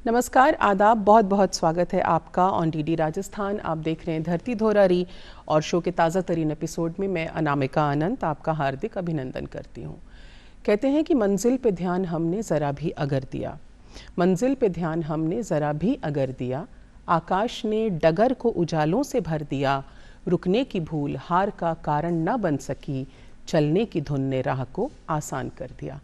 नमस्कार, आदाब, बहुत बहुत स्वागत है आपका ऑन डीडी राजस्थान। आप देख रहे हैं धरती धोरारी और शो के ताज़ा तरीन एपिसोड में मैं अनामिका आनंद आपका हार्दिक अभिनंदन करती हूँ। कहते हैं कि मंजिल पे ध्यान हमने ज़रा भी अगर दिया, मंजिल पे ध्यान हमने ज़रा भी अगर दिया, आकाश ने डगर को उजालों से भर दिया, रुकने की भूल हार का कारण न बन सकी, चलने की धुन ने राह को आसान कर दिया।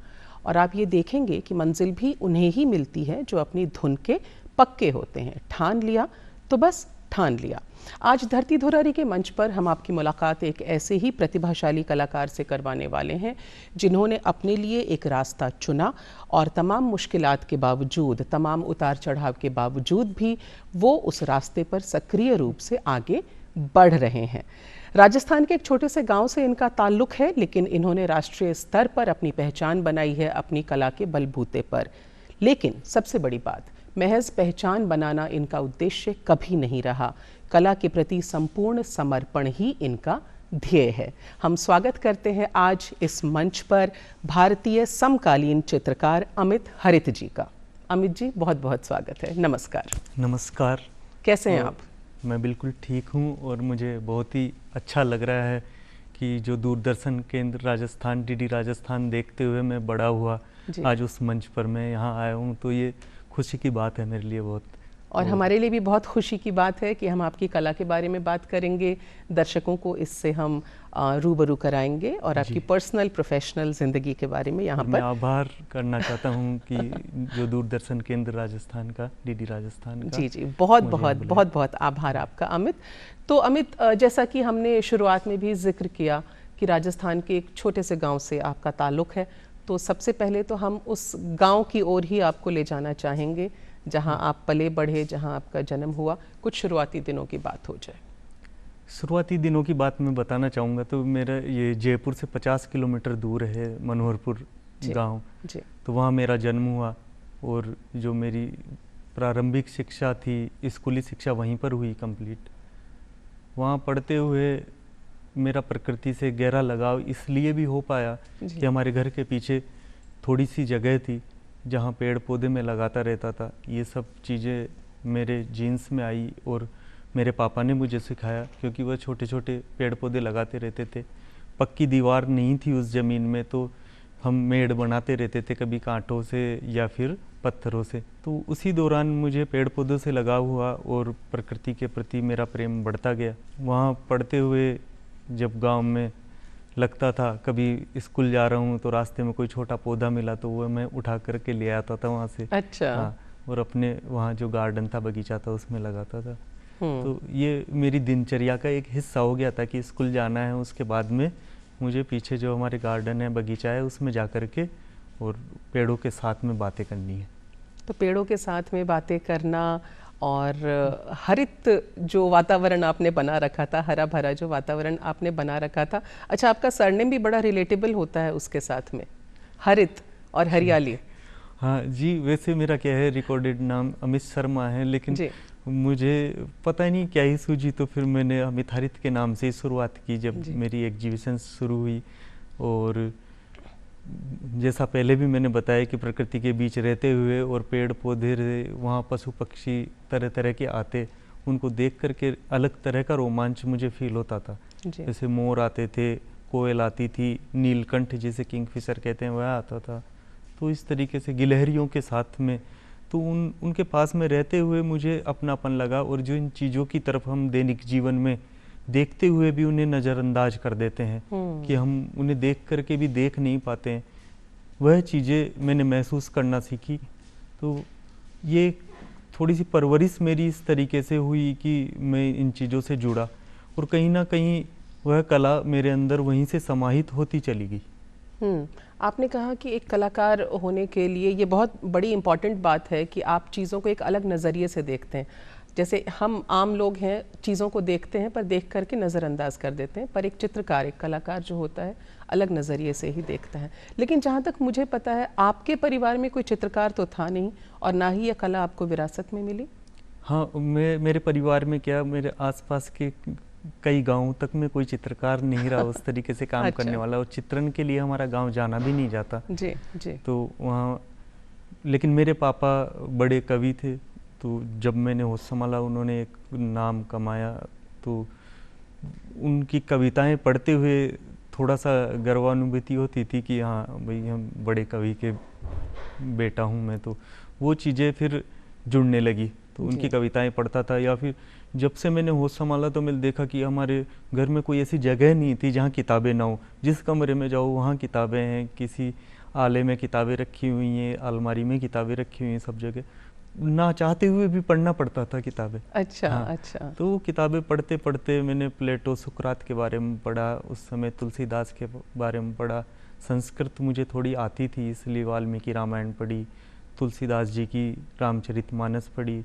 और आप ये देखेंगे कि मंजिल भी उन्हें ही मिलती है जो अपनी धुन के पक्के होते हैं। ठान लिया तो बस ठान लिया। आज धरती धोरारी के मंच पर हम आपकी मुलाकात एक ऐसे ही प्रतिभाशाली कलाकार से करवाने वाले हैं जिन्होंने अपने लिए एक रास्ता चुना और तमाम मुश्किलात के बावजूद, तमाम उतार चढ़ाव के बावजूद भी वो उस रास्ते पर सक्रिय रूप से आगे बढ़ रहे हैं। राजस्थान के एक छोटे से गांव से इनका ताल्लुक है, लेकिन इन्होंने राष्ट्रीय स्तर पर अपनी पहचान बनाई है अपनी कला के बलबूते पर। लेकिन सबसे बड़ी बात, महज पहचान बनाना इनका उद्देश्य कभी नहीं रहा। कला के प्रति संपूर्ण समर्पण ही इनका ध्येय है। हम स्वागत करते हैं आज इस मंच पर भारतीय समकालीन चित्रकार अमित हरित जी का। अमित जी, बहुत बहुत स्वागत है। नमस्कार। नमस्कार। कैसे हैं आप? मैं बिल्कुल ठीक हूँ और मुझे बहुत ही अच्छा लग रहा है कि जो दूरदर्शन केंद्र राजस्थान, डीडी राजस्थान देखते हुए मैं बड़ा हुआ, आज उस मंच पर मैं यहाँ आया हूँ, तो ये खुशी की बात है मेरे लिए बहुत। और हमारे लिए भी बहुत खुशी की बात है कि हम आपकी कला के बारे में बात करेंगे, दर्शकों को इससे हम रूबरू कराएंगे और आपकी पर्सनल प्रोफेशनल ज़िंदगी के बारे में यहाँ पर। मैं आभार करना चाहता हूँ कि जो दूरदर्शन केंद्र राजस्थान का, डीडी राजस्थान का। जी, बहुत बहुत बहुत बहुत आभार आपका अमित। तो अमित, जैसा कि हमने शुरुआत में भी जिक्र किया कि राजस्थान के एक छोटे से गाँव से आपका ताल्लुक़ है, तो सबसे पहले तो हम उस गाँव की ओर ही आपको ले जाना चाहेंगे जहां आप पले बढ़े, जहां आपका जन्म हुआ। कुछ शुरुआती दिनों की बात हो जाए। शुरुआती दिनों की बात मैं बताना चाहूँगा तो मेरा ये जयपुर से 50 किलोमीटर दूर है मनोहरपुर गांव। तो वहाँ मेरा जन्म हुआ और जो मेरी प्रारंभिक शिक्षा थी, स्कूली शिक्षा वहीं पर हुई कंप्लीट। वहाँ पढ़ते हुए मेरा प्रकृति से गहरा लगाव इसलिए भी हो पाया कि हमारे घर के पीछे थोड़ी सी जगह थी जहाँ पेड़ पौधे में लगाता रहता था। ये सब चीज़ें मेरे जीन्स में आई और मेरे पापा ने मुझे सिखाया, क्योंकि वह छोटे छोटे पेड़ पौधे लगाते रहते थे। पक्की दीवार नहीं थी उस ज़मीन में, तो हम मेड़ बनाते रहते थे, कभी कांटों से या फिर पत्थरों से। तो उसी दौरान मुझे पेड़ पौधों से लगाव हुआ और प्रकृति के प्रति मेरा प्रेम बढ़ता गया। वहाँ पढ़ते हुए जब गाँव में लगता था, कभी स्कूल जा रहा हूँ तो रास्ते में कोई छोटा पौधा मिला तो वो मैं उठा करके ले आता था वहाँ से। अच्छा। हाँ, और अपने वहाँ जो गार्डन था, बगीचा था, उसमें लगाता था। तो ये मेरी दिनचर्या का एक हिस्सा हो गया था कि स्कूल जाना है, उसके बाद में मुझे पीछे जो हमारे गार्डन है, बगीचा है, उसमें जा कर के और पेड़ों के साथ में बातें करनी है। तो पेड़ों के साथ में बातें करना और हरित जो वातावरण आपने बना रखा था, हरा भरा जो वातावरण आपने बना रखा था। अच्छा, आपका सरनेम भी बड़ा रिलेटेबल होता है उसके साथ में, हरित और हरियाली। हाँ जी, वैसे मेरा क्या है, रिकॉर्डेड नाम अमित शर्मा है, लेकिन मुझे पता नहीं क्या ही सूझी, तो फिर मैंने अमित हरित के नाम से ही शुरुआत की जब मेरी एग्जीबिशन शुरू हुई। और जैसा पहले भी मैंने बताया कि प्रकृति के बीच रहते हुए और पेड़ पौधे, वहाँ पशु पक्षी तरह तरह के आते, उनको देख करके अलग तरह का रोमांच मुझे फील होता था। जैसे मोर आते थे, कोयल आती थी, नीलकंठ जिसे किंगफिशर कहते हैं वह आता था। तो इस तरीके से गिलहरियों के साथ में, तो उनके पास में रहते हुए मुझे अपनापन लगा। और जो इन चीज़ों की तरफ हम दैनिक जीवन में देखते हुए भी उन्हें नज़रअंदाज कर देते हैं कि हम उन्हें देख करके भी देख नहीं पाते हैं, वह चीज़ें मैंने महसूस करना सीखी। तो ये थोड़ी सी परवरिश मेरी इस तरीके से हुई कि मैं इन चीज़ों से जुड़ा और कहीं ना कहीं वह कला मेरे अंदर वहीं से समाहित होती चली गई। आपने कहा कि एक कलाकार होने के लिए ये बहुत बड़ी इम्पॉर्टेंट बात है कि आप चीज़ों को एक अलग नज़रिए से देखते हैं। जैसे हम आम लोग हैं, चीज़ों को देखते हैं पर देख करके नज़रअंदाज कर देते हैं, पर एक चित्रकार, एक कलाकार जो होता है, अलग नज़रिए से ही देखता है। लेकिन जहाँ तक मुझे पता है, आपके परिवार में कोई चित्रकार तो था नहीं और ना ही ये कला आपको विरासत में मिली। हाँ, मेरे परिवार में क्या, मेरे आसपास के कई गाँव तक में कोई चित्रकार नहीं रहा उस तरीके से काम करने वाला, और चित्रण के लिए हमारा गाँव जाना भी नहीं जाता। जी जी। तो वहाँ लेकिन मेरे पापा बड़े कवि थे, तो जब मैंने होश संभाला उन्होंने एक नाम कमाया, तो उनकी कविताएं पढ़ते हुए थोड़ा सा गर्वानुभूति होती थी कि हाँ भाई हम बड़े कवि के बेटा हूँ मैं। तो वो चीज़ें फिर जुड़ने लगी, तो उनकी कविताएं पढ़ता था। या फिर जब से मैंने होश संभाला तो मैंने देखा कि हमारे घर में कोई ऐसी जगह नहीं थी जहाँ किताबें ना हो। जिस कमरे में जाओ वहाँ किताबें हैं, किसी आले में किताबें रखी हुई हैं, अलमारी में किताबें रखी हुई हैं, सब जगह ना चाहते हुए भी पढ़ना पड़ता था किताबें। अच्छा। हाँ, अच्छा। तो वो किताबें पढ़ते पढ़ते मैंने प्लेटो, सुकरात के बारे में पढ़ा, उस समय तुलसीदास के बारे में पढ़ा। संस्कृत मुझे थोड़ी आती थी इसलिए वाल्मीकि रामायण पढ़ी, तुलसीदास जी की रामचरितमानस पढ़ी,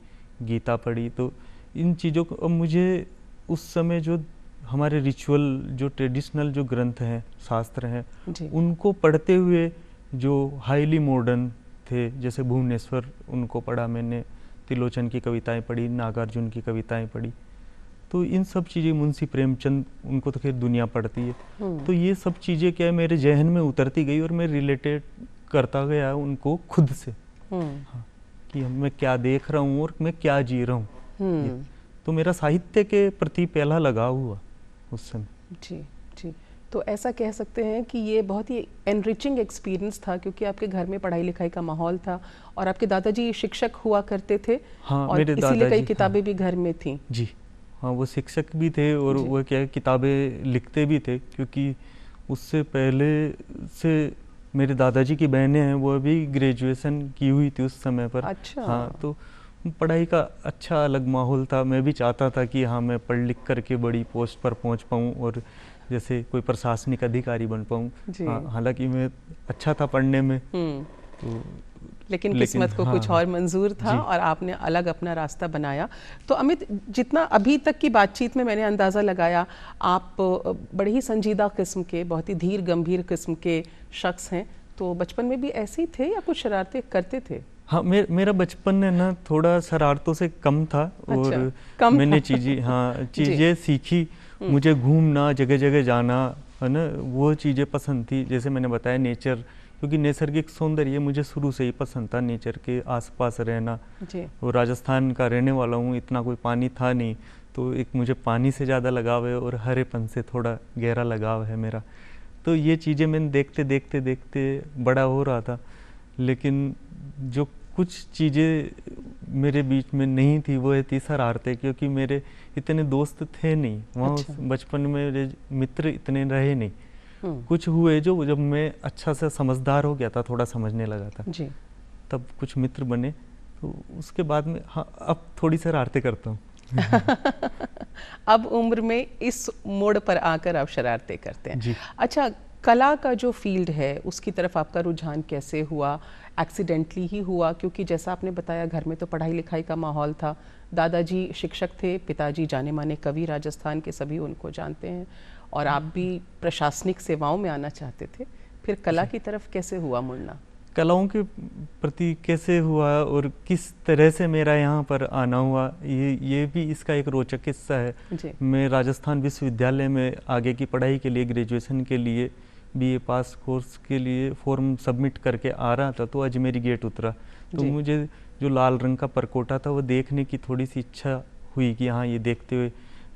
गीता पढ़ी। तो इन चीज़ों को अब मुझे उस समय जो हमारे रिचुअल, जो ट्रेडिशनल जो ग्रंथ हैं, शास्त्र हैं, उनको पढ़ते हुए जो हाईली मॉडर्न थे, जैसे भुवनेश्वर, उनको पढ़ा मैंने, त्रिलोचन की कविताएं पढ़ी, नागार्जुन की कविताएं पढ़ी। तो इन सब चीज़ें, मुंशी प्रेमचंद, उनको तो खैर दुनिया पढ़ती है। तो ये सब चीज़ें क्या है मेरे जहन में उतरती गई और मैं रिलेटेड करता गया उनको खुद से। हाँ, कि मैं क्या देख रहा हूँ और मैं क्या जी रहा हूँ। तो मेरा साहित्य के प्रति पहला लगाव हुआ उस समय। जी जी। तो ऐसा कह सकते हैं कि ये बहुत ही एनरिचिंग एक्सपीरियंस था, क्योंकि आपके घर में पढ़ाई लिखाई का माहौल था और आपके दादाजी शिक्षक हुआ करते थे। हाँ, और मेरे इसीलिए कई दादाजी, किताबें भी घर में थी। जी हाँ, वो शिक्षक भी थे और वो क्या है किताबें लिखते भी थे, क्योंकि उससे पहले से मेरे दादाजी की बहनें हैं, वो भी ग्रेजुएशन की हुई थी उस समय पर। अच्छा। हाँ, तो पढ़ाई का अच्छा अलग माहौल था। मैं भी चाहता था कि हाँ मैं पढ़ लिख करके बड़ी पोस्ट पर पहुंच पाऊं और जैसे कोई प्रशासनिक अधिकारी बन पाऊं। हाँ, हालांकि मैं अच्छा था पढ़ने में, तो लेकिन किस्मत को कुछ और मंजूर था और आपने अलग अपना रास्ता बनाया। तो अमित, जितना अभी तक की बातचीत में मैंने अंदाज़ा लगाया, आप बड़े ही संजीदा किस्म के, बहुत ही धीर गंभीर किस्म के शख्स हैं। तो बचपन में भी ऐसे ही थे या कुछ शरारतें करते थे? हाँ, मेरा बचपन है ना थोड़ा शरारतों से कम था। और अच्छा, कम मैंने था। चीज़ें सीखी। मुझे घूमना, जगह जगह जाना, है ना, वो चीज़ें पसंद थी। जैसे मैंने बताया नेचर, क्योंकि नैसर्गिक सौंदर्य मुझे शुरू से ही पसंद था, नेचर के आसपास रहना। और राजस्थान का रहने वाला हूँ, इतना कोई पानी था नहीं, तो एक मुझे पानी से ज़्यादा लगाव है और हरेपन से थोड़ा गहरा लगाव है मेरा। तो ये चीज़ें मैंने देखते देखते देखते बड़ा हो रहा था। लेकिन जो कुछ चीज़ें मेरे बीच में नहीं थी वो थी शरारतें, क्योंकि मेरे इतने दोस्त थे नहीं वहाँ। अच्छा। बचपन में मेरे मित्र इतने रहे नहीं। कुछ हुए जो जब मैं अच्छा से समझदार हो गया था, थोड़ा समझने लगा था जी, तब कुछ मित्र बने। तो उसके बाद में हाँ अब थोड़ी शरारतें करता हूँ। अब उम्र में इस मोड़ पर आकर आप शरारतें करते हैं। अच्छा, कला का जो फील्ड है उसकी तरफ आपका रुझान कैसे हुआ? एक्सीडेंटली ही हुआ? क्योंकि जैसा आपने बताया घर में तो पढ़ाई लिखाई का माहौल था, दादाजी शिक्षक थे, पिताजी जाने माने कवि, राजस्थान के सभी उनको जानते हैं, और आप भी प्रशासनिक सेवाओं में आना चाहते थे। फिर कला की तरफ कैसे हुआ मुड़ना? कलाओं के प्रति कैसे हुआ और किस तरह से मेरा यहाँ पर आना हुआ, ये भी इसका एक रोचक किस्सा है। मैं राजस्थान विश्वविद्यालय में आगे की पढ़ाई के लिए, ग्रेजुएशन के लिए, बीए पास कोर्स के लिए फॉर्म सबमिट करके आ रहा था, तो अजमेरी गेट उतरा। तो मुझे जो लाल रंग का परकोटा था वो देखने की थोड़ी सी इच्छा हुई कि हाँ ये देखते हुए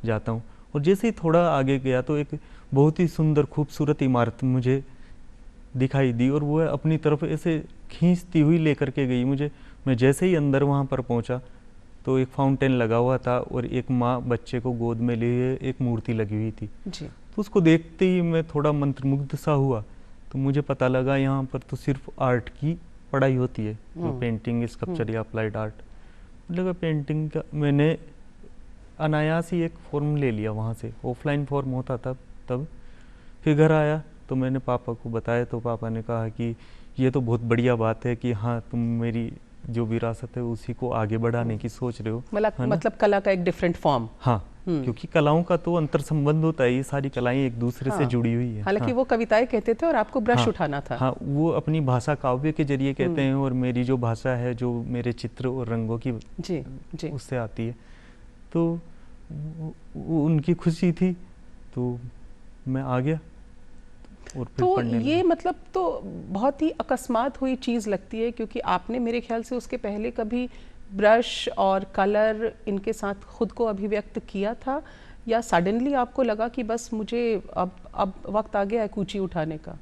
जाता हूँ। और जैसे ही थोड़ा आगे गया तो एक बहुत ही सुंदर खूबसूरत इमारत मुझे दिखाई दी और वो अपनी तरफ ऐसे खींचती हुई लेकर के गई मुझे। मैं जैसे ही अंदर वहाँ पर पहुँचा तो एक फाउंटेन लगा हुआ था और एक माँ बच्चे को गोद में लिए एक मूर्ति लगी हुई थी जी। तो उसको देखते ही मैं थोड़ा मंत्रमुग्ध सा हुआ। तो मुझे पता लगा यहाँ पर तो सिर्फ आर्ट की पढ़ाई होती है, जो पेंटिंग, स्कल्पचर या अप्लाइड आर्ट। लगा पेंटिंग का मैंने अनायास ही एक फॉर्म ले लिया वहाँ से, ऑफलाइन फॉर्म होता था तब। फिर घर आया तो मैंने पापा को बताया, तो पापा ने कहा कि ये तो बहुत बढ़िया बात है कि हाँ तुम मेरी जो विरासत है उसी को आगे बढ़ाने की सोच रहे हो। मतलब कला का एक डिफरेंट फॉर्म। हाँ, क्योंकि कलाओं का तो अंतर संबंध होता है, ये सारी कलाएं एक दूसरे से जुड़ी हुई है। हालांकि वो कविताएं कहते थे और आपको ब्रश उठाना था। हाँ, वो अपनी भाषा काव्य के जरिए कहते हैं और मेरी जो भाषा है, जो मेरे चित्र और रंगों की जी उससे आती है। तो उनकी खुशी थी तो मैं आ गया। और फिर तो पढ़ने ये लगा। मतलब तो बहुत ही अकस्मात हुई चीज़ लगती है, क्योंकि आपने मेरे ख्याल से उसके पहले कभी ब्रश और कलर इनके साथ खुद को अभिव्यक्त किया था, या सडनली आपको लगा कि बस मुझे अब वक्त आ गया है कूची उठाने का?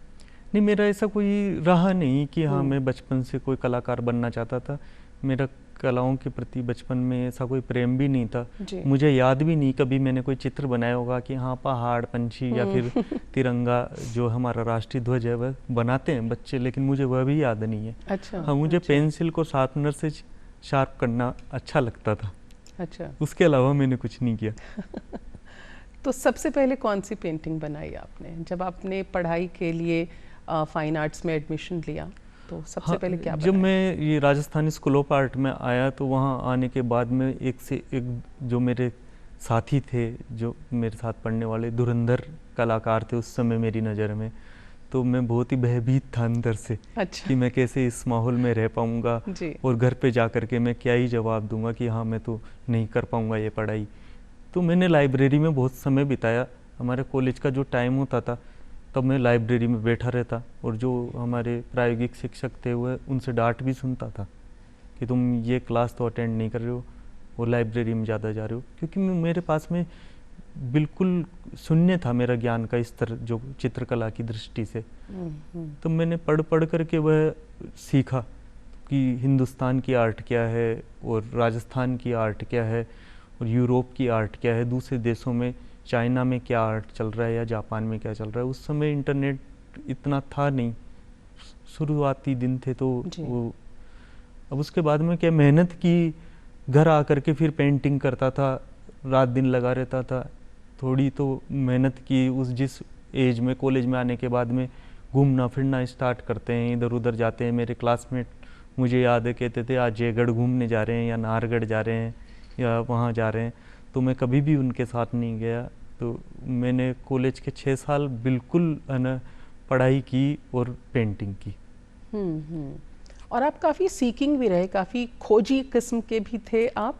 नहीं, मेरा ऐसा कोई रहा नहीं कि हाँ मैं बचपन से कोई कलाकार बनना चाहता था। मेरा कलाओं के प्रति बचपन में ऐसा कोई प्रेम भी नहीं था। मुझे याद भी नहीं कभी मैंने कोई चित्र बनाया होगा कि हाँ पहाड़, पंछी या फिर तिरंगा जो हमारा राष्ट्रीय ध्वज है वह बनाते हैं बच्चे, लेकिन मुझे वह भी याद नहीं है। अच्छा। हाँ, मुझे पेंसिल को शार्पनर से शार्प करना अच्छा लगता था। अच्छा। उसके अलावा मैंने कुछ नहीं किया। तो सबसे पहले कौन सी पेंटिंग बनाई आपने जब आपने पढ़ाई के लिए फाइन आर्ट्स में एडमिशन लिया? तो सबसे पहले क्या जब मैं ये राजस्थानी स्कूल ऑफ आर्ट में आया तो वहाँ आने के बाद में एक से एक जो मेरे साथी थे, जो मेरे साथ पढ़ने वाले धुरंधर कलाकार थे उस समय मेरी नज़र में, तो मैं बहुत ही भयभीत था अंदर से। अच्छा। कि मैं कैसे इस माहौल में रह पाऊँगा और घर पे जा कर के मैं क्या ही जवाब दूंगा कि हाँ मैं तो नहीं कर पाऊँगा ये पढ़ाई। तो मैंने लाइब्रेरी में बहुत समय बिताया। हमारे कॉलेज का जो टाइम होता था तब मैं लाइब्रेरी में बैठा रहता, और जो हमारे प्रायोगिक शिक्षक थे वह उनसे डांट भी सुनता था कि तुम ये क्लास तो अटेंड नहीं कर रहे हो और लाइब्रेरी में ज़्यादा जा रहे हो, क्योंकि मेरे पास में बिल्कुल शून्य था मेरा ज्ञान का स्तर जो चित्रकला की दृष्टि से। तो मैंने पढ़ पढ़ करके वह सीखा कि हिंदुस्तान की आर्ट क्या है और राजस्थान की आर्ट क्या है और यूरोप की आर्ट क्या है, दूसरे देशों में चाइना में क्या आर्ट चल रहा है या जापान में क्या चल रहा है। उस समय इंटरनेट इतना था नहीं, शुरुआती दिन थे, तो वो अब उसके बाद में क्या मेहनत की, घर आकर के फिर पेंटिंग करता था, रात दिन लगा रहता था। थोड़ी तो मेहनत की, उस जिस एज में कॉलेज में आने के बाद में घूमना फिरना स्टार्ट करते हैं, इधर उधर जाते हैं। मेरे क्लासमेट मुझे याद है कहते थे आज जयगढ़ घूमने जा रहे हैं या नाहरगढ़ जा रहे हैं या वहाँ जा रहे हैं, तो मैं कभी भी उनके साथ नहीं गया। तो मैंने कॉलेज के 6 साल बिल्कुल पढ़ाई की और पेंटिंग की। और आप काफ़ी सीकिंग भी रहे, काफ़ी खोजी किस्म के भी थे आप,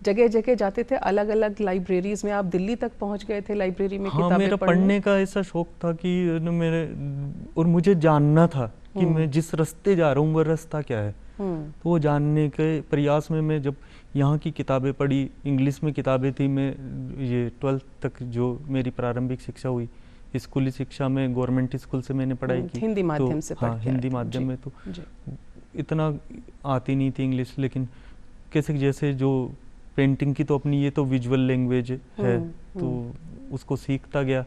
जगह जगह जाते थे, अलग अलग लाइब्रेरीज में। आप दिल्ली तक पहुंच गए थे लाइब्रेरी में किताबें मेरा पढ़ने का ऐसा शौक था कि मेरे और मुझे जानना था कि मैं जिस रास्ते जा रहा हूँ वह रास्ता क्या है। तो वो जानने के प्रयास में मैं जब यहाँ की किताबें पढ़ी, इंग्लिश में किताबें थी, मैं ये 12th तक जो मेरी प्रारंभिक शिक्षा हुई स्कूली शिक्षा में गवर्नमेंट स्कूल से मैंने पढ़ाई की, हिंदी माध्यम से। हाँ, हिंदी माध्यम में। तो इतना आती नहीं थी इंग्लिश, लेकिन कैसे जैसे जो पेंटिंग की तो अपनी ये तो विजुअल लैंग्वेज है, तो उसको सीखता गया,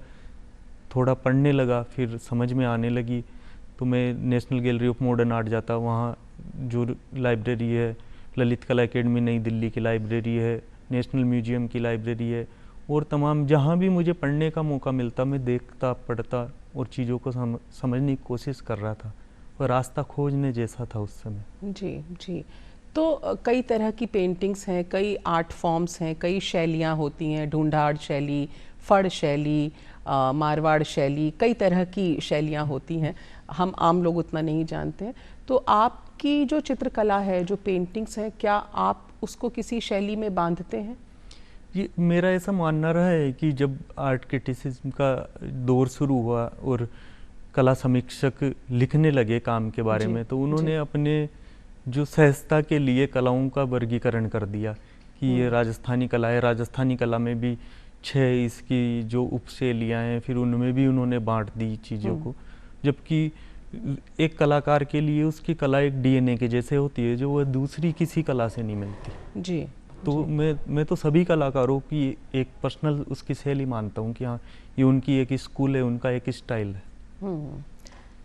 थोड़ा पढ़ने लगा, फिर समझ में आने लगी। तो मैं national gallery of modern art जाता, वहाँ जो लाइब्रेरी है, ललित कला एकेडमी नई दिल्ली की लाइब्रेरी है, नेशनल म्यूजियम की लाइब्रेरी है, और तमाम जहाँ भी मुझे पढ़ने का मौका मिलता मैं देखता, पढ़ता और चीज़ों को समझने की कोशिश कर रहा था। और रास्ता खोजने जैसा था उस समय। जी जी। तो कई तरह की पेंटिंग्स हैं, कई आर्ट फॉर्म्स हैं, कई शैलियाँ होती हैं, ढूंढाड़ शैली, फड़ शैली, मारवाड़ शैली, कई तरह की शैलियाँ होती हैं, हम आम लोग उतना नहीं जानते हैं। तो आपकी जो चित्रकला है, जो पेंटिंग्स हैं, क्या आप उसको किसी शैली में बांधते हैं? ये मेरा ऐसा मानना रहा है कि जब आर्ट क्रिटिसिज्म का दौर शुरू हुआ और कला समीक्षक लिखने लगे काम के बारे में, तो उन्होंने अपने जो सहजता के लिए कलाओं का वर्गीकरण कर दिया कि ये राजस्थानी कला है। राजस्थानी कला में भी 6 इसकी जो उपशैलियाँ हैं, फिर उनमें भी उन्होंने बांट दी चीज़ों को। जबकि एक कलाकार के लिए उसकी कला एक डीएनए के जैसे होती है, जो वह दूसरी किसी कला से नहीं मिलती। जी। तो मैं तो सभी कलाकारों की एक पर्सनल उसकी शैली मानता हूँ कि हाँ ये उनकी एक स्कूल है, उनका एक स्टाइल है।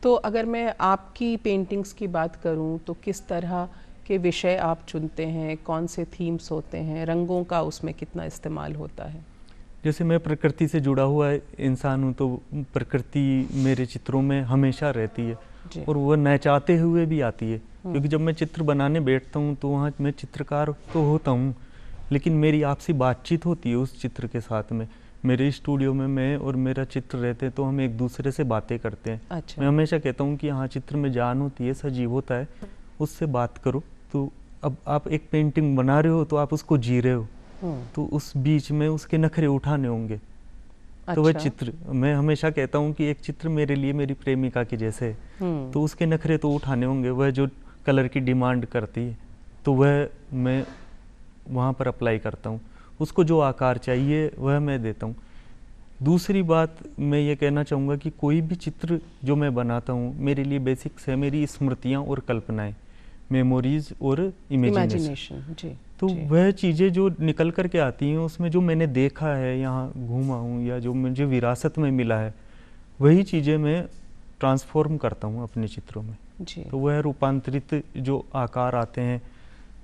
तो अगर मैं आपकी पेंटिंग्स की बात करूं तो किस तरह के विषय आप चुनते हैं, कौन से थीम्स होते हैं, रंगों का उसमें कितना इस्तेमाल होता है? जैसे मैं प्रकृति से जुड़ा हुआ इंसान हूँ, तो प्रकृति मेरे चित्रों में हमेशा रहती है और वह न चाहते हुए भी आती है, क्योंकि जब मैं चित्र बनाने बैठता हूँ तो वहाँ मैं चित्रकार तो होता हूँ, लेकिन मेरी आपसी बातचीत होती है उस चित्र के साथ में। मेरे स्टूडियो में मैं और मेरा चित्र रहते हैं तो हम एक दूसरे से बातें करते हैं। अच्छा। मैं हमेशा कहता हूँ कि हाँ चित्र में जान होती है, सजीव होता है, उससे बात करो। तो अब आप एक पेंटिंग बना रहे हो तो आप उसको जी रहे हो, तो उस बीच में उसके नखरे उठाने होंगे। तो वह चित्र, मैं हमेशा कहता हूँ कि एक चित्र मेरे लिए मेरी प्रेमिका के जैसे है, तो उसके नखरे तो उठाने होंगे। वह जो कलर की डिमांड करती है तो वह मैं वहाँ पर अप्लाई करता हूँ, उसको जो आकार चाहिए वह मैं देता हूँ। दूसरी बात मैं ये कहना चाहूँगा कि कोई भी चित्र जो मैं बनाता हूँ मेरे लिए बेसिक्स है मेरी स्मृतियाँ और कल्पनाएं, मेमोरीज और इमेजिनेशन। तो वह चीज़ें जो निकल कर के आती हैं उसमें जो मैंने देखा है, यहाँ घूमा हूँ या जो मुझे विरासत में मिला है, वही चीज़ें मैं ट्रांसफॉर्म करता हूँ अपने चित्रों में जी। तो वह रूपांतरित जो आकार आते हैं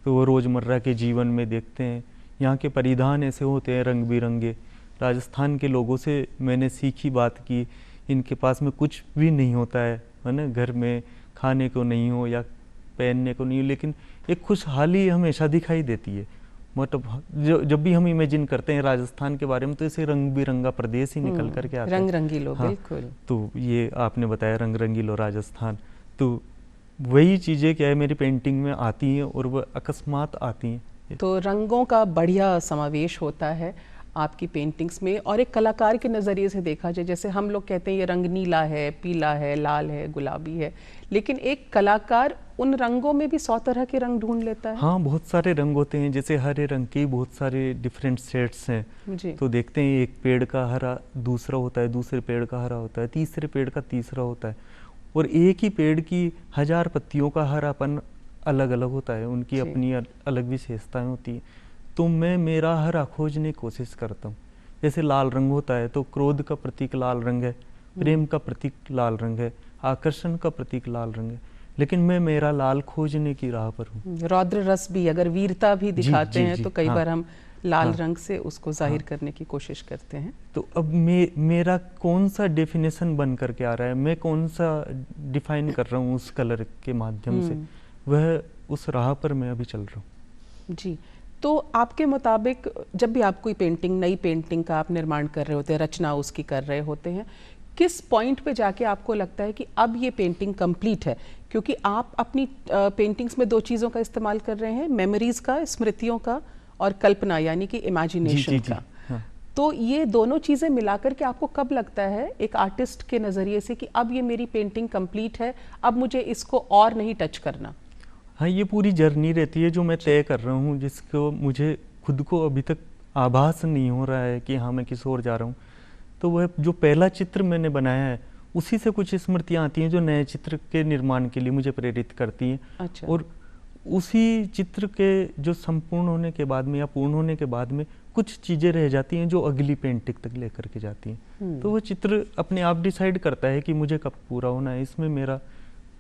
तो वो रोज़मर्रा के जीवन में देखते हैं। यहाँ के परिधान ऐसे होते हैं रंग बिरंगे। राजस्थान के लोगों से मैंने सीखी बात की, इनके पास में कुछ भी नहीं होता है ना, घर में खाने को नहीं हो या पहनने को नहीं हो, लेकिन एक खुशहाली हमेशा दिखाई देती है। मतलब जब भी हम इमेजिन करते हैं राजस्थान के बारे में तो ऐसे रंग बिरंगा प्रदेश ही निकल करके आता है, रंग रंगीलो। हाँ, बिल्कुल। तो ये आपने बताया रंग रंगीलो राजस्थान, तो वही चीज़ें क्या है मेरी पेंटिंग में आती हैं और वह अकस्मात आती हैं। तो रंगों का बढ़िया समावेश होता है आपकी पेंटिंग्स में। और एक कलाकार के नज़रिए से देखा जाए, जैसे हम लोग कहते हैं ये रंग नीला है, पीला है, लाल है, गुलाबी है, लेकिन एक कलाकार उन रंगों में भी 100 तरह के रंग ढूंढ लेता है। हाँ, बहुत सारे रंग होते हैं, जैसे हरे रंग के बहुत सारे डिफरेंट शेड्स हैं जी। तो देखते हैं एक पेड़ का हरा दूसरा होता है, दूसरे पेड़ का हरा होता है, तीसरे पेड़ का तीसरा होता है, और एक ही पेड़ की 1000 पत्तियों का हरापन अलग अलग होता है, उनकी अपनी अलग विशेषताएं होती हैं। तो मैं मेरा हरा खोजने की कोशिश करता हूँ। जैसे लाल रंग होता है तो क्रोध का प्रतीक लाल रंग है, प्रेम का प्रतीक लाल रंग है, आकर्षण का प्रतीक लाल रंग है, लेकिन मैं मेरा लाल खोजने की राह पर हूँ। रौद्र रस भी, अगर वीरता भी दिखाते हैं तो कई बार हम लाल रंग से उसको जाहिर करने की कोशिश करते हैं। तो अब मेरा कौन सा डेफिनेशन बन करके आ रहा है, मैं कौन सा डिफाइन कर रहा हूँ उस कलर के माध्यम से, वह उस राह पर मैं अभी चल रहा हूँ जी। तो आपके मुताबिक जब भी आप कोई पेंटिंग, नई पेंटिंग का आप निर्माण कर रहे होते हैं, रचना उसकी कर रहे होते हैं, किस पॉइंट पे जाके आपको लगता है कि अब ये पेंटिंग कंप्लीट है? क्योंकि आप अपनी पेंटिंग्स में 2 चीज़ों का इस्तेमाल कर रहे हैं, मेमोरीज का, स्मृतियों का, और कल्पना यानी कि इमेजिनेशन का। हाँ। तो ये दोनों चीज़ें मिलाकर के आपको कब लगता है एक आर्टिस्ट के नज़रिए से कि अब ये मेरी पेंटिंग कंप्लीट है, अब मुझे इसको और नहीं टच करना? हाँ, ये पूरी जर्नी रहती है जो मैं तय कर रहा हूँ, जिसको मुझे खुद को अभी तक आभास नहीं हो रहा है कि हाँ मैं किस ओर जा रहा हूँ। तो वह जो पहला चित्र मैंने बनाया है उसी से कुछ स्मृतियाँ आती हैं जो नए चित्र के निर्माण के लिए मुझे प्रेरित करती हैं। अच्छा। और उसी चित्र के जो संपूर्ण होने के बाद में या पूर्ण होने के बाद में कुछ चीज़ें रह जाती हैं जो अगली पेंटिंग तक लेकर के जाती हैं। तो वो चित्र अपने आप डिसाइड करता है कि मुझे कब पूरा होना है, इसमें मेरा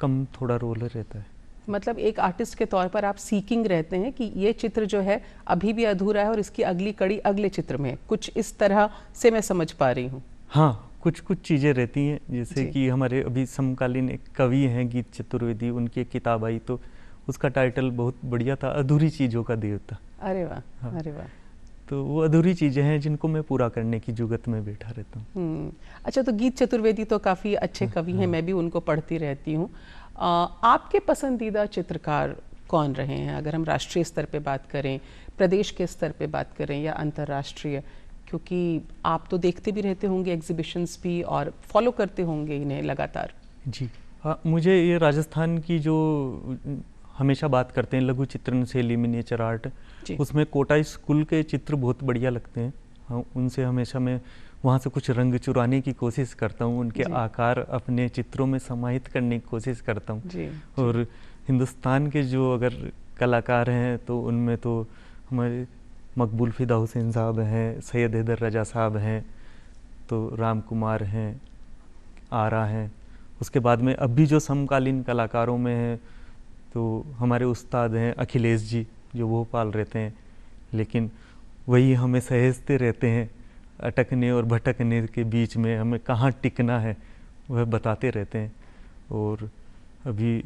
कम थोड़ा रोल रहता है। मतलब एक आर्टिस्ट के तौर पर आप सीकिंग रहते हैं कि ये चित्र जो है अभी भी अधूरा है और इसकी अगली कड़ी अगले चित्र में, कुछ इस तरह से मैं समझ पा रही हूँ। हाँ, कुछ चीज़ें रहती हैं, जैसे कि हमारे अभी समकालीन एक कवि हैं गीत चतुर्वेदी, उनकी एक किताब आई तो उसका टाइटल बहुत बढ़िया था, अधूरी चीज़ों का देवता। अरे वाह। हाँ। अरे वाह। तो वो अधूरी चीज़ें हैं जिनको मैं पूरा करने की जुगत में बैठा रहता हूँ। अच्छा, तो गीत चतुर्वेदी तो काफ़ी अच्छे कवि हैं, मैं भी उनको पढ़ती रहती हूँ। आपके पसंदीदा चित्रकार कौन रहे हैं, अगर हम राष्ट्रीय स्तर पे बात करें, प्रदेश के स्तर पे बात करें या अंतर्राष्ट्रीय? क्योंकि आप तो देखते भी रहते होंगे एग्जीबिशंस भी और फॉलो करते होंगे इन्हें लगातार। जी हाँ, मुझे ये राजस्थान की जो हमेशा बात करते हैं लघु चित्रण शैली मिनिएचर आर्ट, उसमें कोटा स्कूल के चित्र बहुत बढ़िया लगते हैं। हाँ, उनसे हमेशा मैं वहाँ से कुछ रंग चुराने की कोशिश करता हूँ, उनके आकार अपने चित्रों में समाहित करने की कोशिश करता हूँ। और हिंदुस्तान के जो अगर कलाकार हैं तो उनमें तो हमारे मकबूल फिदा हुसैन साहब हैं, सैयद हैदर रजा साहब हैं, तो राम कुमार हैं, आरा हैं। उसके बाद में अब भी जो समकालीन कलाकारों में हैं तो हमारे उस्ताद हैं अखिलेश जी, जो भोपाल रहते हैं, लेकिन वही हमें सहेजते रहते हैं, अटकने और भटकने के बीच में हमें कहाँ टिकना है वह बताते रहते हैं। और अभी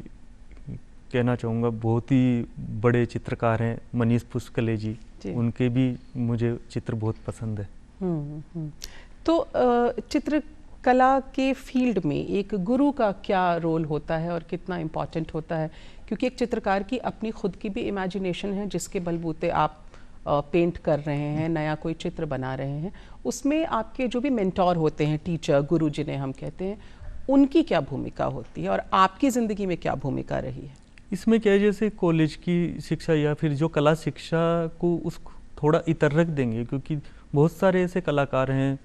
कहना चाहूँगा बहुत ही बड़े चित्रकार हैं मनीष पुष्कले जी, उनके भी मुझे चित्र बहुत पसंद है। तो चित्रकला के फील्ड में एक गुरु का क्या रोल होता है और कितना इम्पोर्टेंट होता है? क्योंकि एक चित्रकार की अपनी खुद की भी इमेजिनेशन है जिसके बलबूते आप पेंट कर रहे हैं, नया कोई चित्र बना रहे हैं, उसमें आपके जो भी मेंटोर होते हैं, टीचर, गुरु जिन्हें हम कहते हैं, उनकी क्या भूमिका होती है और आपकी ज़िंदगी में क्या भूमिका रही है? इसमें क्या है, जैसे कॉलेज की शिक्षा या फिर जो कला शिक्षा को उसको थोड़ा इतर रख देंगे, क्योंकि बहुत सारे ऐसे कलाकार हैं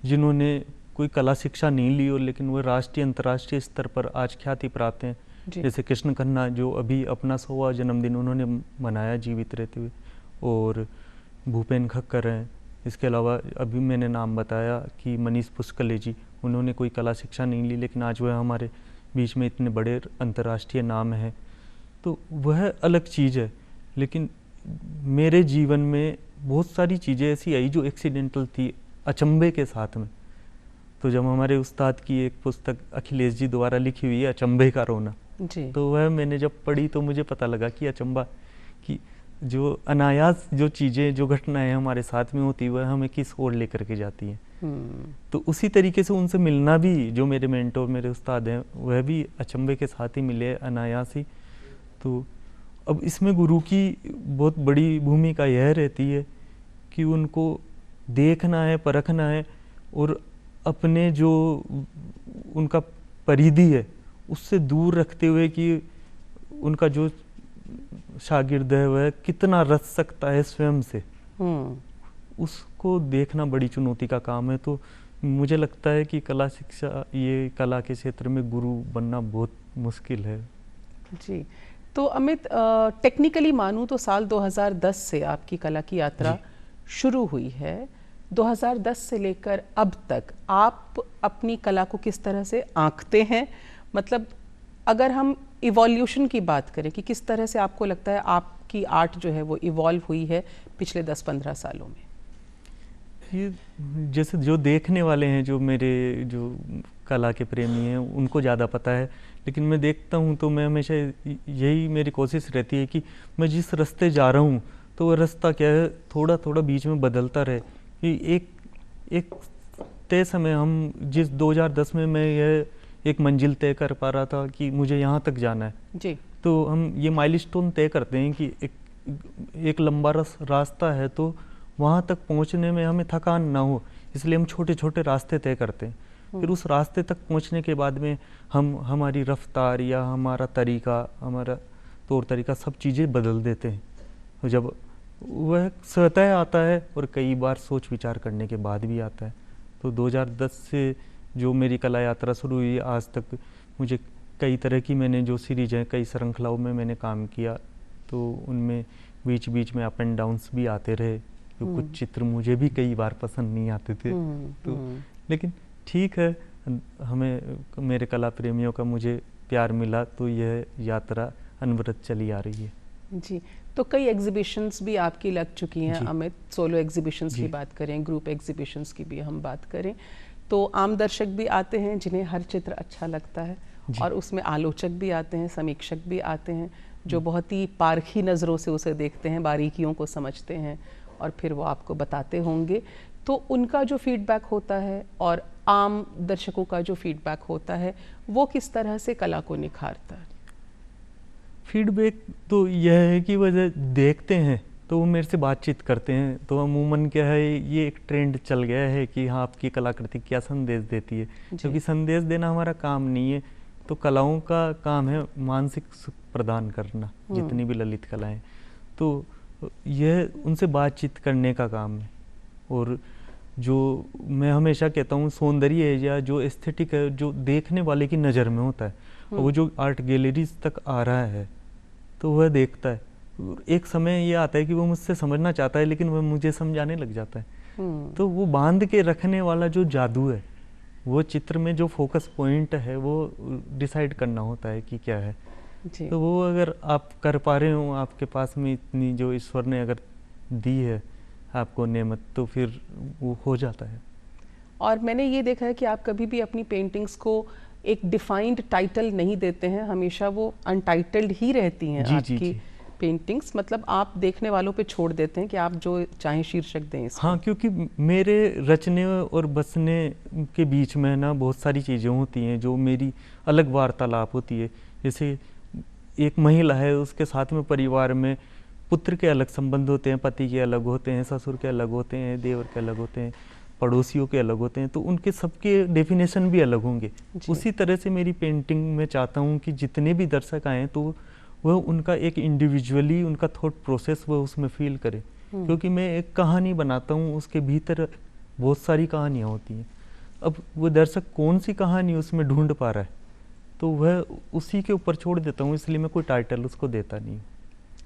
जिन्होंने कोई कला शिक्षा नहीं ली और लेकिन वो राष्ट्रीय अंतर्राष्ट्रीय स्तर पर आज ख्याति प्राप्त हैं। जैसे कृष्ण खन्ना, जो अभी अपना 100वां जन्मदिन उन्होंने मनाया जीवित रहते हुए, और भूपेन खक्कर हैं। इसके अलावा अभी मैंने नाम बताया कि मनीष पुष्कले जी, उन्होंने कोई कला शिक्षा नहीं ली लेकिन आज वह हमारे बीच में इतने बड़े अंतर्राष्ट्रीय नाम हैं। तो वह अलग चीज़ है, लेकिन मेरे जीवन में बहुत सारी चीज़ें ऐसी आई जो एक्सीडेंटल थी, अचंभे के साथ में। तो जब हमारे उस्ताद की एक पुस्तक अखिलेश जी द्वारा लिखी हुई है अचंभे का रोना जी, तो वह मैंने जब पढ़ी तो मुझे पता लगा कि अचंभा कि जो अनायास जो चीज़ें, जो घटनाएं हमारे साथ में होती वह हमें किस ओर लेकर के जाती हैं। तो उसी तरीके से उनसे मिलना भी, जो मेरे मेंटोर, मेरे उस्ताद हैं, वह भी अचंभे के साथ ही मिले, अनायास ही। तो अब इसमें गुरु की बहुत बड़ी भूमिका यह रहती है कि उनको देखना है, परखना है और अपने जो उनका परिधि है उससे दूर रखते हुए कि उनका जो शागिर्द है वह कितना रच सकता है स्वयं से, उसको देखना बड़ी चुनौती का काम है। तो मुझे लगता है कि कला शिक्षा, ये कला के क्षेत्र में गुरु बनना बहुत मुश्किल है जी। तो अमित, टेक्निकली मानूं तो साल 2010 से आपकी कला की यात्रा शुरू हुई है। 2010 से लेकर अब तक आप अपनी कला को किस तरह से आंकते हैं? मतलब अगर हम इवोल्यूशन की बात करें कि किस तरह से आपको लगता है आपकी आर्ट जो है वो इवॉल्व हुई है पिछले 10-15 सालों में? ये जैसे जो देखने वाले हैं, जो मेरे जो कला के प्रेमी हैं, उनको ज़्यादा पता है, लेकिन मैं देखता हूँ तो मैं हमेशा यही मेरी कोशिश रहती है कि मैं जिस रास्ते जा रहा हूँ तो वह रास्ता क्या है, थोड़ा थोड़ा बीच में बदलता रहे। कि एक तय समय, हम जिस 2010 में मैं यह एक मंजिल तय कर पा रहा था कि मुझे यहाँ तक जाना है जी, तो हम ये माइलस्टोन तय करते हैं कि एक लंबा रास्ता है तो वहाँ तक पहुँचने में हमें थकान ना हो, इसलिए हम छोटे छोटे रास्ते तय करते हैं। फिर उस रास्ते तक पहुँचने के बाद में हम हमारी रफ्तार या हमारा तरीका, हमारा तौर तरीका, सब चीज़ें बदल देते हैं। तो जब वह स्वतः आता है और कई बार सोच विचार करने के बाद भी आता है। तो 2010 से जो मेरी कला यात्रा शुरू हुई आज तक, मुझे कई तरह की, मैंने जो सीरीज है, कई श्रृंखलाओं में मैंने काम किया, तो उनमें बीच बीच में अप एंड डाउन्स भी आते रहे। तो कुछ चित्र मुझे भी कई बार पसंद नहीं आते थे, तो लेकिन ठीक है, हमें, मेरे कला प्रेमियों का मुझे प्यार मिला, तो यह यात्रा अनवरत चली आ रही है जी। तो कई एग्जीबिशंस भी आपकी लग चुकी हैं अमित, सोलो एग्जीबिशंस की बात करें, ग्रुप एग्जीबिशंस की भी हम बात करें, तो आम दर्शक भी आते हैं जिन्हें हर चित्र अच्छा लगता है, और उसमें आलोचक भी आते हैं, समीक्षक भी आते हैं जो बहुत ही पारखी नज़रों से उसे देखते हैं, बारीकियों को समझते हैं और फिर वो आपको बताते होंगे। तो उनका जो फीडबैक होता है और आम दर्शकों का जो फीडबैक होता है, वो किस तरह से कला को निखारता है? फीडबैक तो यह है कि वह देखते हैं तो वो मेरे से बातचीत करते हैं, तो अमूमन क्या है, ये एक ट्रेंड चल गया है कि हाँ, आपकी कलाकृति क्या संदेश देती है, क्योंकि संदेश देना हमारा काम नहीं है, तो कलाओं का काम है मानसिक सुख प्रदान करना, जितनी भी ललित कलाएं, तो यह उनसे बातचीत करने का काम है। और जो मैं हमेशा कहता हूँ, सौंदर्य है या जो एस्थेटिक है, जो देखने वाले की नज़र में होता है, और वो जो आर्ट गैलरीज तक आ रहा है तो वह देखता है। एक समय ये आता है कि वो मुझसे समझना चाहता है लेकिन वह मुझे समझाने लग जाता है। तो वो बांध के रखने वाला जो जादू है, वो चित्र में जो फोकस पॉइंट है वो डिसाइड करना होता है कि क्या है जी। तो वो अगर आप कर पा रहे हो, आपके पास में इतनी जो ईश्वर ने अगर दी है आपको नेमत, तो फिर वो हो जाता है। और मैंने ये देखा है कि आप कभी भी अपनी पेंटिंग्स को एक डिफाइंड टाइटल नहीं देते हैं, हमेशा वो अनटाइटल्ड ही रहती हैं आपकी पेंटिंग्स, मतलब आप देखने वालों पे छोड़ देते हैं कि आप जो चाहें शीर्षक दें इसको। हाँ, क्योंकि मेरे रचने और बसने के बीच में ना बहुत सारी चीज़ें होती हैं जो मेरी अलग वार्तालाप होती है। जैसे एक महिला है, उसके साथ में परिवार में पुत्र के अलग संबंध होते हैं, पति के अलग होते हैं, ससुर के अलग होते हैं, देवर के अलग होते हैं, पड़ोसियों के अलग होते हैं, तो उनके सबके डेफिनेशन भी अलग होंगे। उसी तरह से मेरी पेंटिंग में चाहता हूँ कि जितने भी दर्शक आएँ तो वह उनका एक इंडिविजुअली उनका थॉट प्रोसेस वह उसमें फील करे, क्योंकि मैं एक कहानी बनाता हूँ, उसके भीतर बहुत सारी कहानियाँ होती हैं। अब वो दर्शक कौन सी कहानी उसमें ढूंढ पा रहा है तो वह उसी के ऊपर छोड़ देता हूँ, इसलिए मैं कोई टाइटल उसको देता नहीं।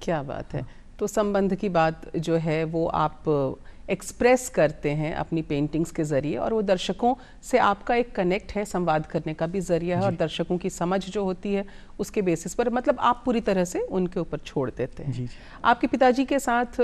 क्या बात है। तो संबंध की बात जो है वो आप एक्सप्रेस करते हैं अपनी पेंटिंग्स के ज़रिए, और वो दर्शकों से आपका एक कनेक्ट है, संवाद करने का भी ज़रिया है, और दर्शकों की समझ जो होती है उसके बेसिस पर मतलब आप पूरी तरह से उनके ऊपर छोड़ देते हैं। आपके पिताजी के साथ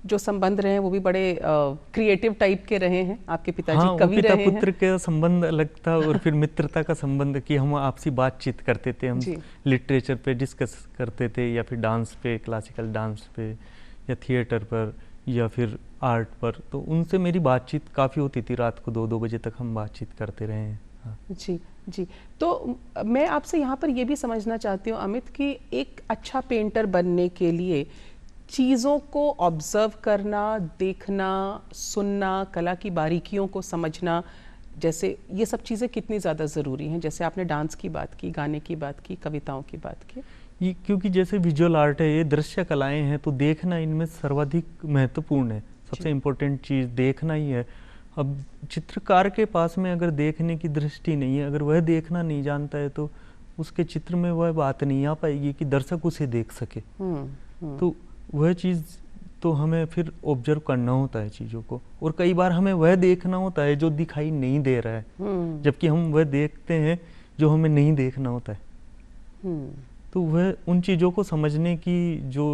जो संबंध रहे हैं वो भी बड़े क्रिएटिव टाइप के रहे हैं। आपके पिताजी कवि रहे हैं। पुत्र का संबंध अलग था और फिर मित्रता का संबंध कि हम आपसी बातचीत करते थे, हम लिटरेचर पे डिस्कस करते थे, या फिर डांस पे, क्लासिकल डांस पे, या थिएटर पर, या फिर आर्ट पर। तो उनसे मेरी बातचीत काफ़ी होती थी, रात को 2-2 बजे तक हम बातचीत करते रहे हैं। हाँ। जी जी। तो मैं आपसे यहाँ पर ये भी समझना चाहती हूँ अमित कि एक अच्छा पेंटर बनने के लिए चीज़ों को ऑब्जर्व करना, देखना, सुनना, कला की बारीकियों को समझना, जैसे ये सब चीज़ें कितनी ज़्यादा ज़रूरी हैं। जैसे आपने डांस की बात की, गाने की बात की, कविताओं की बात की। ये क्योंकि जैसे विजुअल आर्ट है, ये दृश्य कलाएं हैं, तो देखना इनमें सर्वाधिक महत्वपूर्ण है। सबसे इम्पोर्टेंट चीज़ देखना ही है। अब चित्रकार के पास में अगर देखने की दृष्टि नहीं है, अगर वह देखना नहीं जानता है, तो उसके चित्र में वह बात नहीं आ पाएगी कि दर्शक उसे देख सके। तो वह चीज़ तो हमें फिर ऑब्जर्व करना होता है चीज़ों को, और कई बार हमें वह देखना होता है जो दिखाई नहीं दे रहा है, जबकि हम वह देखते हैं जो हमें नहीं देखना होता है। तो वह उन चीज़ों को समझने की जो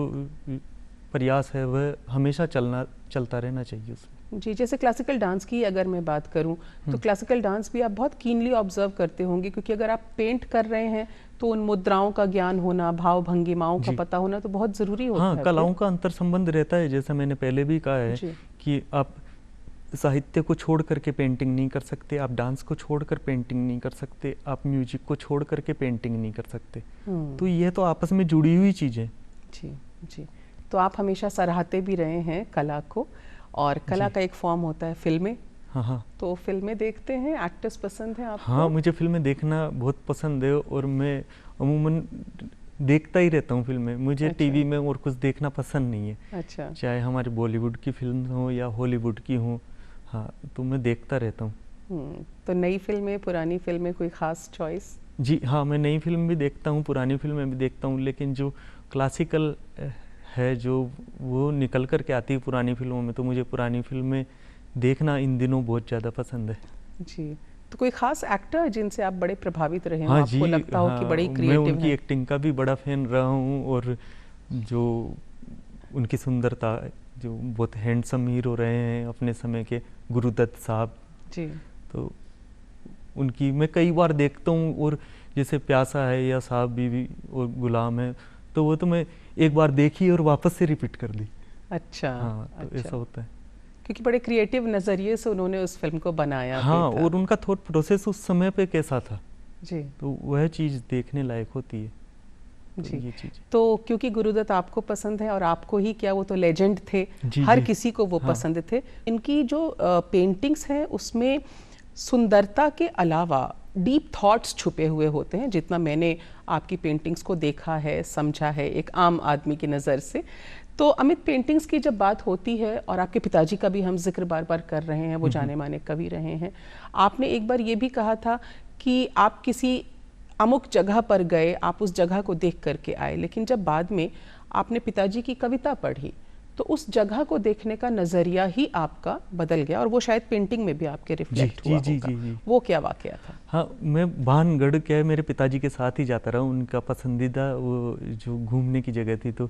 प्रयास है वह हमेशा चलता रहना चाहिए उसमें। जी, जैसे क्लासिकल डांस की अगर मैं बात करूं तो क्लासिकल डांस भी आप बहुत कीनली ऑब्जर्व करते होंगे, क्योंकि अगर आप पेंट कर रहे हैं तो उन मुद्राओं का ज्ञान होना, भाव भंगिमाओं का पता होना तो बहुत ज़रूरी होता है। हाँ, कलाओं का अंतर संबंध रहता है। जैसा मैंने पहले भी कहा है कि आप साहित्य को छोड़ करके पेंटिंग नहीं कर सकते, आप डांस को छोड़कर पेंटिंग नहीं कर सकते, आप म्यूजिक को छोड़ करके पेंटिंग नहीं कर सकते। तो यह तो आपस में जुड़ी हुई चीज़ें। जी जी। तो आप हमेशा सराहते भी रहे हैं कला को, और कला का एक फॉर्म होता है फिल्में। हाँ। तो फिल्में देखते हैं, एक्टर्स पसंद हैं आपको? हाँ, मुझे फिल्में देखना बहुत पसंद है, और मैं अमूमन देखता ही रहता हूँ फिल्में। मुझे टीवी में और कुछ देखना पसंद नहीं है। अच्छा। चाहे हमारे बॉलीवुड की फिल्म हो या हॉलीवुड की हो, हाँ, तो मैं देखता रहता हूँ। तो नई फिल्में, पुरानी फिल्में, कोई खास चॉइस? जी हाँ, मैं नई फिल्म भी देखता हूँ, पुरानी फिल्में भी देखता हूँ, लेकिन जो क्लासिकल है जो वो निकल कर के आती है पुरानी फिल्मों में, तो मुझे पुरानी फिल्में देखना इन दिनों बहुत ज़्यादा पसंद है। जी। तो कोई खास एक्टर जिनसे आप बड़े प्रभावित रहे हो? हाँ आपको लगता हो कि बड़ी क्रिएटिव मैं उनकी एक्टिंग का भी बड़ा फैन रहा हूँ, और जो उनकी सुंदरता, जो बहुत हैंडसम हीरो रहे हैं अपने समय के, गुरुदत्त साहब जी। तो उनकी मैं कई बार देखता हूँ, और जैसे प्यासा है या साहब बीवी और गुलाम है, तो वो तो मैं एक बार देखी और वापस से रिपीट कर दी। अच्छा। हाँ, तो अच्छा। ऐसा होता है, क्योंकि बड़े क्रिएटिव नज़रिए से उन्होंने उस फिल्म को बनाया। हाँ, और उनका थॉट प्रोसेस उस समय पे कैसा था जी, तो वह चीज़ देखने लायक होती है। जी। ये चीज़ तो क्योंकि गुरुदत्त आपको पसंद है, और आपको ही क्या, वो तो लेजेंड थे, हर किसी को वो पसंद थे। इनकी जो पेंटिंग्स हैं उसमें सुंदरता के अलावा डीप थॉट्स छुपे हुए होते हैं, जितना मैंने आपकी पेंटिंग्स को देखा है, समझा है एक आम आदमी की नज़र से। तो अमित, पेंटिंग्स की जब बात होती है, और आपके पिताजी का भी हम जिक्र बार बार कर रहे हैं, वो जाने माने कवि रहे हैं, आपने एक बार ये भी कहा था कि आप किसी अमुक जगह पर गए, आप उस जगह को देख करके आए, लेकिन जब बाद में आपने पिताजी की कविता पढ़ी तो उस जगह को देखने का नज़रिया ही आपका बदल गया, और वो शायद पेंटिंग में भी आपके रिफ्लेक्ट हुआ होगा। वो क्या वाकया था? हाँ, मैं भानगढ़ क्या है मेरे पिताजी के साथ ही जाता रहा, उनका पसंदीदा वो जो घूमने की जगह थी, तो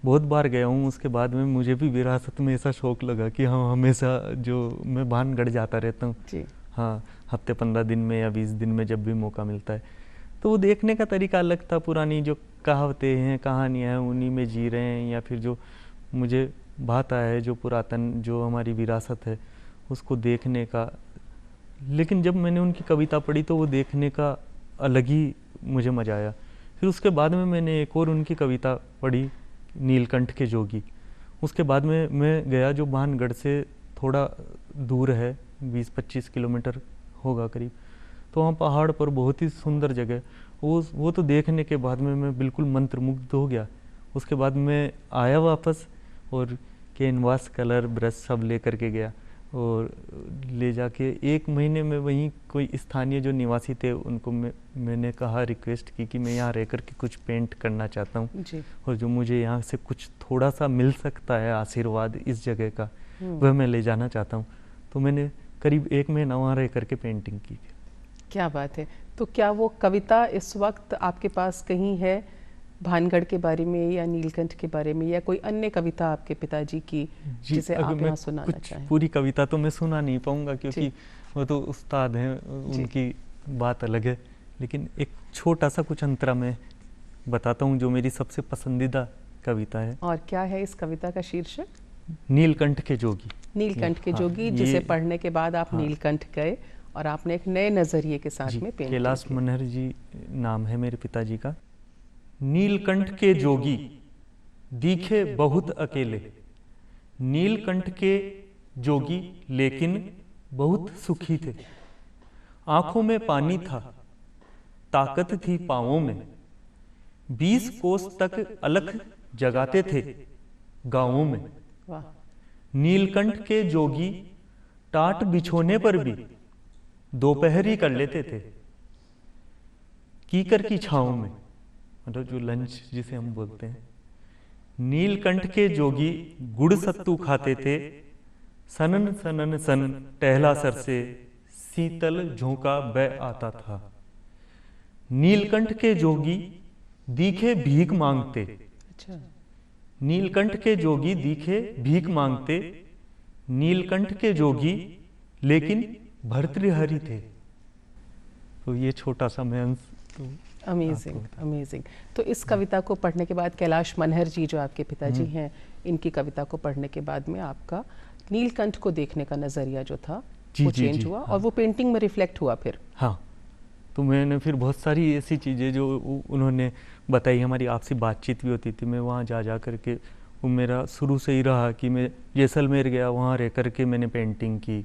बहुत बार गया हूँ। उसके बाद में मुझे भी विरासत में ऐसा शौक लगा कि हाँ, हमेशा जो मैं भानगढ़ जाता रहता हूँ। हाँ, हफ्ते 15 दिन में या 20 दिन में जब भी मौका मिलता है, तो वो देखने का तरीका अलग था। पुरानी जो कहावतें हैं, कहानियाँ हैं, उन्हीं में जी रहे हैं, या फिर जो मुझे भाता है, जो पुरातन जो हमारी विरासत है, उसको देखने का। लेकिन जब मैंने उनकी कविता पढ़ी तो वो देखने का अलग ही मुझे मज़ा आया। फिर उसके बाद में मैंने एक और उनकी कविता पढ़ी नीलकंठ के जोगी। उसके बाद में मैं गया जो भानगढ़ से थोड़ा दूर है, 20-25 किलोमीटर होगा करीब। तो वहाँ पहाड़ पर बहुत ही सुंदर जगह, वो तो देखने के बाद में मैं बिल्कुल मंत्रमुग्ध हो गया। उसके बाद मैं आया वापस और कैनवास, कलर, ब्रश सब ले करके गया और ले जाके 1 महीने में वहीं कोई स्थानीय जो निवासी थे उनको मैंने कहा, रिक्वेस्ट की कि मैं यहाँ रह कर के कुछ पेंट करना चाहता हूँ और जो मुझे यहाँ से कुछ थोड़ा सा मिल सकता है आशीर्वाद इस जगह का, वह मैं ले जाना चाहता हूँ। तो मैंने करीब 1 महीना वहाँ रह करके पेंटिंग की थी। क्या बात है। तो क्या वो कविता इस वक्त आपके पास कहीं है, भानगढ़ के बारे में या नीलकंठ के बारे में, या कोई अन्य कविता आपके पिताजी की जिसे आप यहाँ सुनाना चाहें? पूरी कविता तो मैं सुना नहीं पाऊंगा क्योंकि वो तो उस्ताद हैं, उनकी बात अलग है, लेकिन एक छोटा सा कुछ अंतरा मैं बताता हूँ जो मेरी सबसे पसंदीदा कविता है। और क्या है इस कविता का शीर्षक? नीलकंठ के जोगी। नीलकंठ के जोगी, जिसे पढ़ने के बाद आप नीलकंठ गए और आपने एक नए नजरिए के साथ में पेंट। कैलाश मनहर जी नाम है मेरे पिताजी का। नीलकंठ के जोगी दिखे बहुत अकेले, नीलकंठ के जोगी लेकिन बहुत सुखी थे। आंखों में पानी था, ताकत थी पांवों में, 20 कोस तक अलख जगाते थे गांवों में। नीलकंठ के जोगी टाट बिछोने पर भी दोपहरी कर लेते थे कीकर की छांव में, मतलब जो लंच जिसे हम बोलते हैं। नीलकंठ के जोगी गुड़ सत्तू खाते थे, सनन सनन सन टहला सर से शीतल झोंका बह आता था। नीलकंठ के जोगी दिखे भीख मांगते। अच्छा। नीलकंठ के जोगी दिखे भीख मांगते, नीलकंठ के जोगी लेकिन भर्तृहरि थे। तो ये छोटा सा मैं अंश। Amazing, amazing. तो इस कविता को पढ़ने के बाद कैलाश मनहर जी जो आपके पिताजी हैं, इनकी कविता को पढ़ने के बाद में आपका नीलकंठ को देखने का नजरिया जो था वो चेंज हुआ। और वो पेंटिंग में रिफ्लेक्ट हुआ फिर। हाँ, तो मैंने फिर बहुत सारी ऐसी चीज़ें जो उन्होंने बताई, हमारी आपसी बातचीत भी होती थी। मैं वहाँ जा करके, वो मेरा शुरू से ही रहा कि मैं जैसलमेर गया, वहाँ रह करके मैंने पेंटिंग की।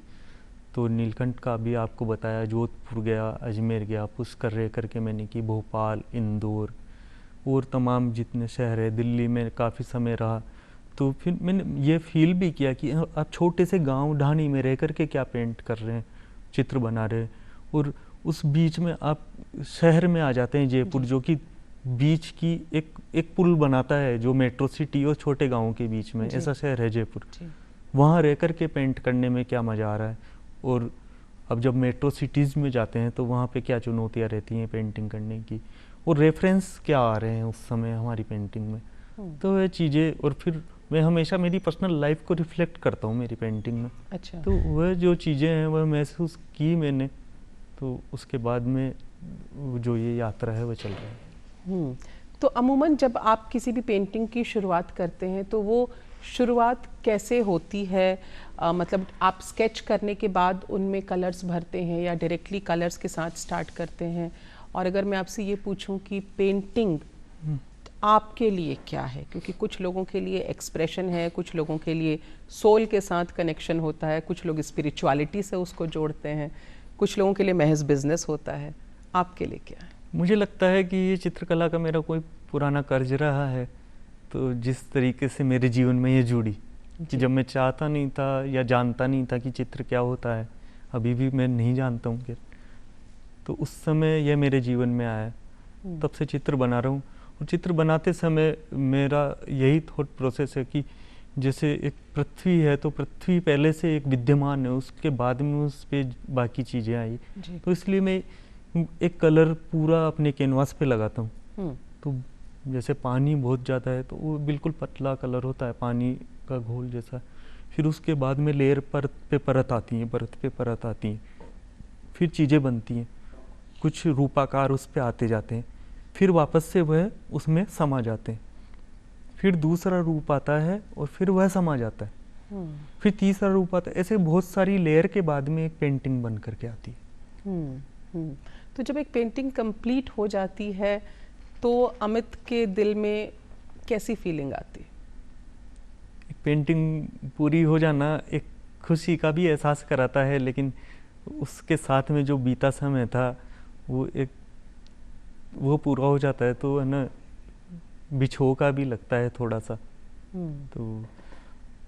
तो नीलकंठ का भी आपको बताया, जोधपुर गया, अजमेर गया, पुष्कर रह करके मैंने की, भोपाल, इंदौर और तमाम जितने शहर है, दिल्ली में काफ़ी समय रहा। तो फिर मैंने ये फील भी किया कि आप छोटे से गांव ढाणी में रह करके क्या पेंट कर रहे हैं, चित्र बना रहे हैं, और उस बीच में आप शहर में आ जाते हैं जयपुर, जो कि बीच की एक पुल बनाता है जो मेट्रो सिटी और छोटे गाँव के बीच में, ऐसा शहर है जयपुर। वहाँ रह करके पेंट करने में क्या मज़ा आ रहा है, और अब जब मेट्रो सिटीज़ में जाते हैं तो वहाँ पे क्या चुनौतियाँ रहती हैं पेंटिंग करने की, और रेफरेंस क्या आ रहे हैं उस समय हमारी पेंटिंग में। तो वह चीज़ें, और फिर मैं हमेशा मेरी पर्सनल लाइफ को रिफ्लेक्ट करता हूँ मेरी पेंटिंग में। अच्छा। तो वह जो चीज़ें हैं वह महसूस की मैंने, तो उसके बाद में जो ये यात्रा है वह चल रहा है। तो अमूमन जब आप किसी भी पेंटिंग की शुरुआत करते हैं तो वो शुरुआत कैसे होती है? मतलब आप स्केच करने के बाद उनमें कलर्स भरते हैं या डायरेक्टली कलर्स के साथ स्टार्ट करते हैं? और अगर मैं आपसे ये पूछूं कि पेंटिंग आपके लिए क्या है, क्योंकि कुछ लोगों के लिए एक्सप्रेशन है, कुछ लोगों के लिए सोल के साथ कनेक्शन होता है, कुछ लोग स्पिरिचुअलिटी से उसको जोड़ते हैं, कुछ लोगों के लिए महज बिजनेस होता है, आपके लिए क्या है? मुझे लगता है कि ये चित्रकला का मेरा कोई पुराना कर्ज रहा है। तो जिस तरीके से मेरे जीवन में ये जुड़ी कि जब मैं चाहता नहीं था या जानता नहीं था कि चित्र क्या होता है, अभी भी मैं नहीं जानता हूँ कि, तो उस समय यह मेरे जीवन में आया, तब से चित्र बना रहा हूँ। और चित्र बनाते समय मेरा यही थॉट प्रोसेस है कि जैसे एक पृथ्वी है तो पृथ्वी पहले से एक विद्यमान है, उसके बाद में उस पर बाकी चीज़ें आई, तो इसलिए मैं एक कलर पूरा अपने कैनवास पे लगाता हूँ। तो जैसे पानी बहुत ज़्यादा है तो वो बिल्कुल पतला कलर होता है, पानी का घोल जैसा। फिर उसके बाद में लेयर परत पे परत आती हैं, परत पे परत आती हैं, फिर चीज़ें बनती हैं, कुछ रूपाकार उस पे आते जाते हैं, फिर वापस से वह उसमें समा जाते हैं, फिर दूसरा रूप आता है और फिर वह समा जाता है, फिर तीसरा रूप आता है। ऐसे बहुत सारी लेयर के बाद में एक पेंटिंग बन करके आती है। तो जब एक पेंटिंग कंप्लीट हो जाती है तो अमित के दिल में कैसी फीलिंग आती? पेंटिंग पूरी हो जाना एक खुशी का भी एहसास कराता है, लेकिन उसके साथ में जो बीता समय था वो पूरा हो जाता है तो है ना, बिछो का भी लगता है थोड़ा सा। तो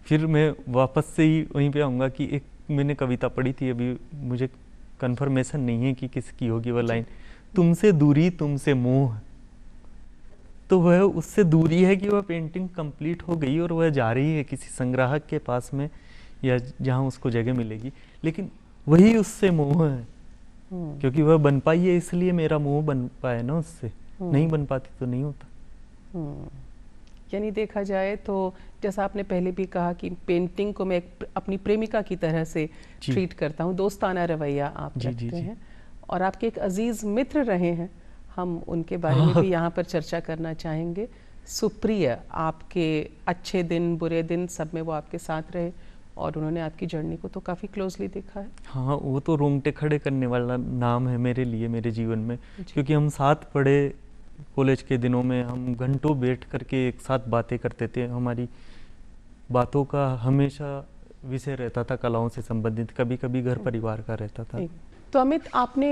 फिर मैं वापस से ही वहीं पे आऊँगा कि एक मैंने कविता पढ़ी थी, अभी मुझे कंफर्मेशन नहीं है कि किसकी होगी वह लाइन, तुमसे दूरी तुमसे मोह। तो वह उससे दूरी है कि वह पेंटिंग कंप्लीट हो गई और वह जा रही है किसी संग्राहक के पास में या जहाँ उसको जगह मिलेगी, लेकिन वही उससे मोह है। क्योंकि वह बन पाई है इसलिए मेरा मोह बन पाया ना उससे, नहीं बन पाती तो नहीं होता। यानी देखा जाए तो जैसा आपने पहले भी कहा कि पेंटिंग को मैं अपनी प्रेमिका की तरह से ट्रीट करता हूँ, दोस्ताना रवैया आप रखते हैं। और आपके एक अजीज मित्र रहे हैं, हम उनके बारे में भी यहाँ पर चर्चा करना चाहेंगे। सुप्रिया, आपके अच्छे दिन बुरे दिन सब में वो आपके साथ रहे और उन्होंने आपकी जर्नी को तो काफ़ी क्लोजली देखा है। हाँ, वो तो रोंगटे खड़े करने वाला नाम है मेरे लिए, मेरे जीवन में, क्योंकि हम साथ पढ़े कॉलेज के दिनों में, हम घंटों बैठ करके एक साथ बातें करते थे। हमारी बातों का हमेशा विषय रहता था कलाओं से संबंधित, कभी कभी घर परिवार का रहता था। तो अमित, आपने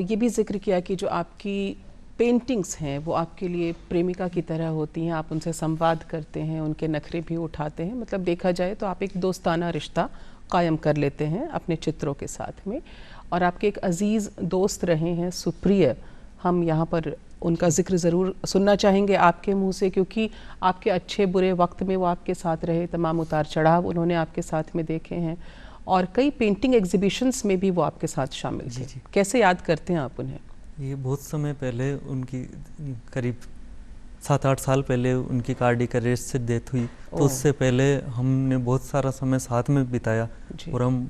ये भी जिक्र किया कि जो आपकी पेंटिंग्स हैं वो आपके लिए प्रेमिका की तरह होती हैं, आप उनसे संवाद करते हैं, उनके नखरे भी उठाते हैं, मतलब देखा जाए तो आप एक दोस्ताना रिश्ता कायम कर लेते हैं अपने चित्रों के साथ में। और आपके एक अजीज़ दोस्त रहे हैं सुप्रिया, हम यहाँ पर उनका जिक्र ज़रूर सुनना चाहेंगे आपके मुंह से, क्योंकि आपके अच्छे बुरे वक्त में वो आपके साथ रहे, तमाम उतार चढ़ाव उन्होंने आपके साथ में देखे हैं और कई पेंटिंग एग्जीबिशंस में भी वो आपके साथ शामिल थे। कैसे याद करते हैं आप उन्हें? ये बहुत समय पहले, उनकी करीब 7-8 साल पहले उनकी कार्डियक अरेस्ट से डेथ हुई, तो उससे पहले हमने बहुत सारा समय साथ में बिताया और हम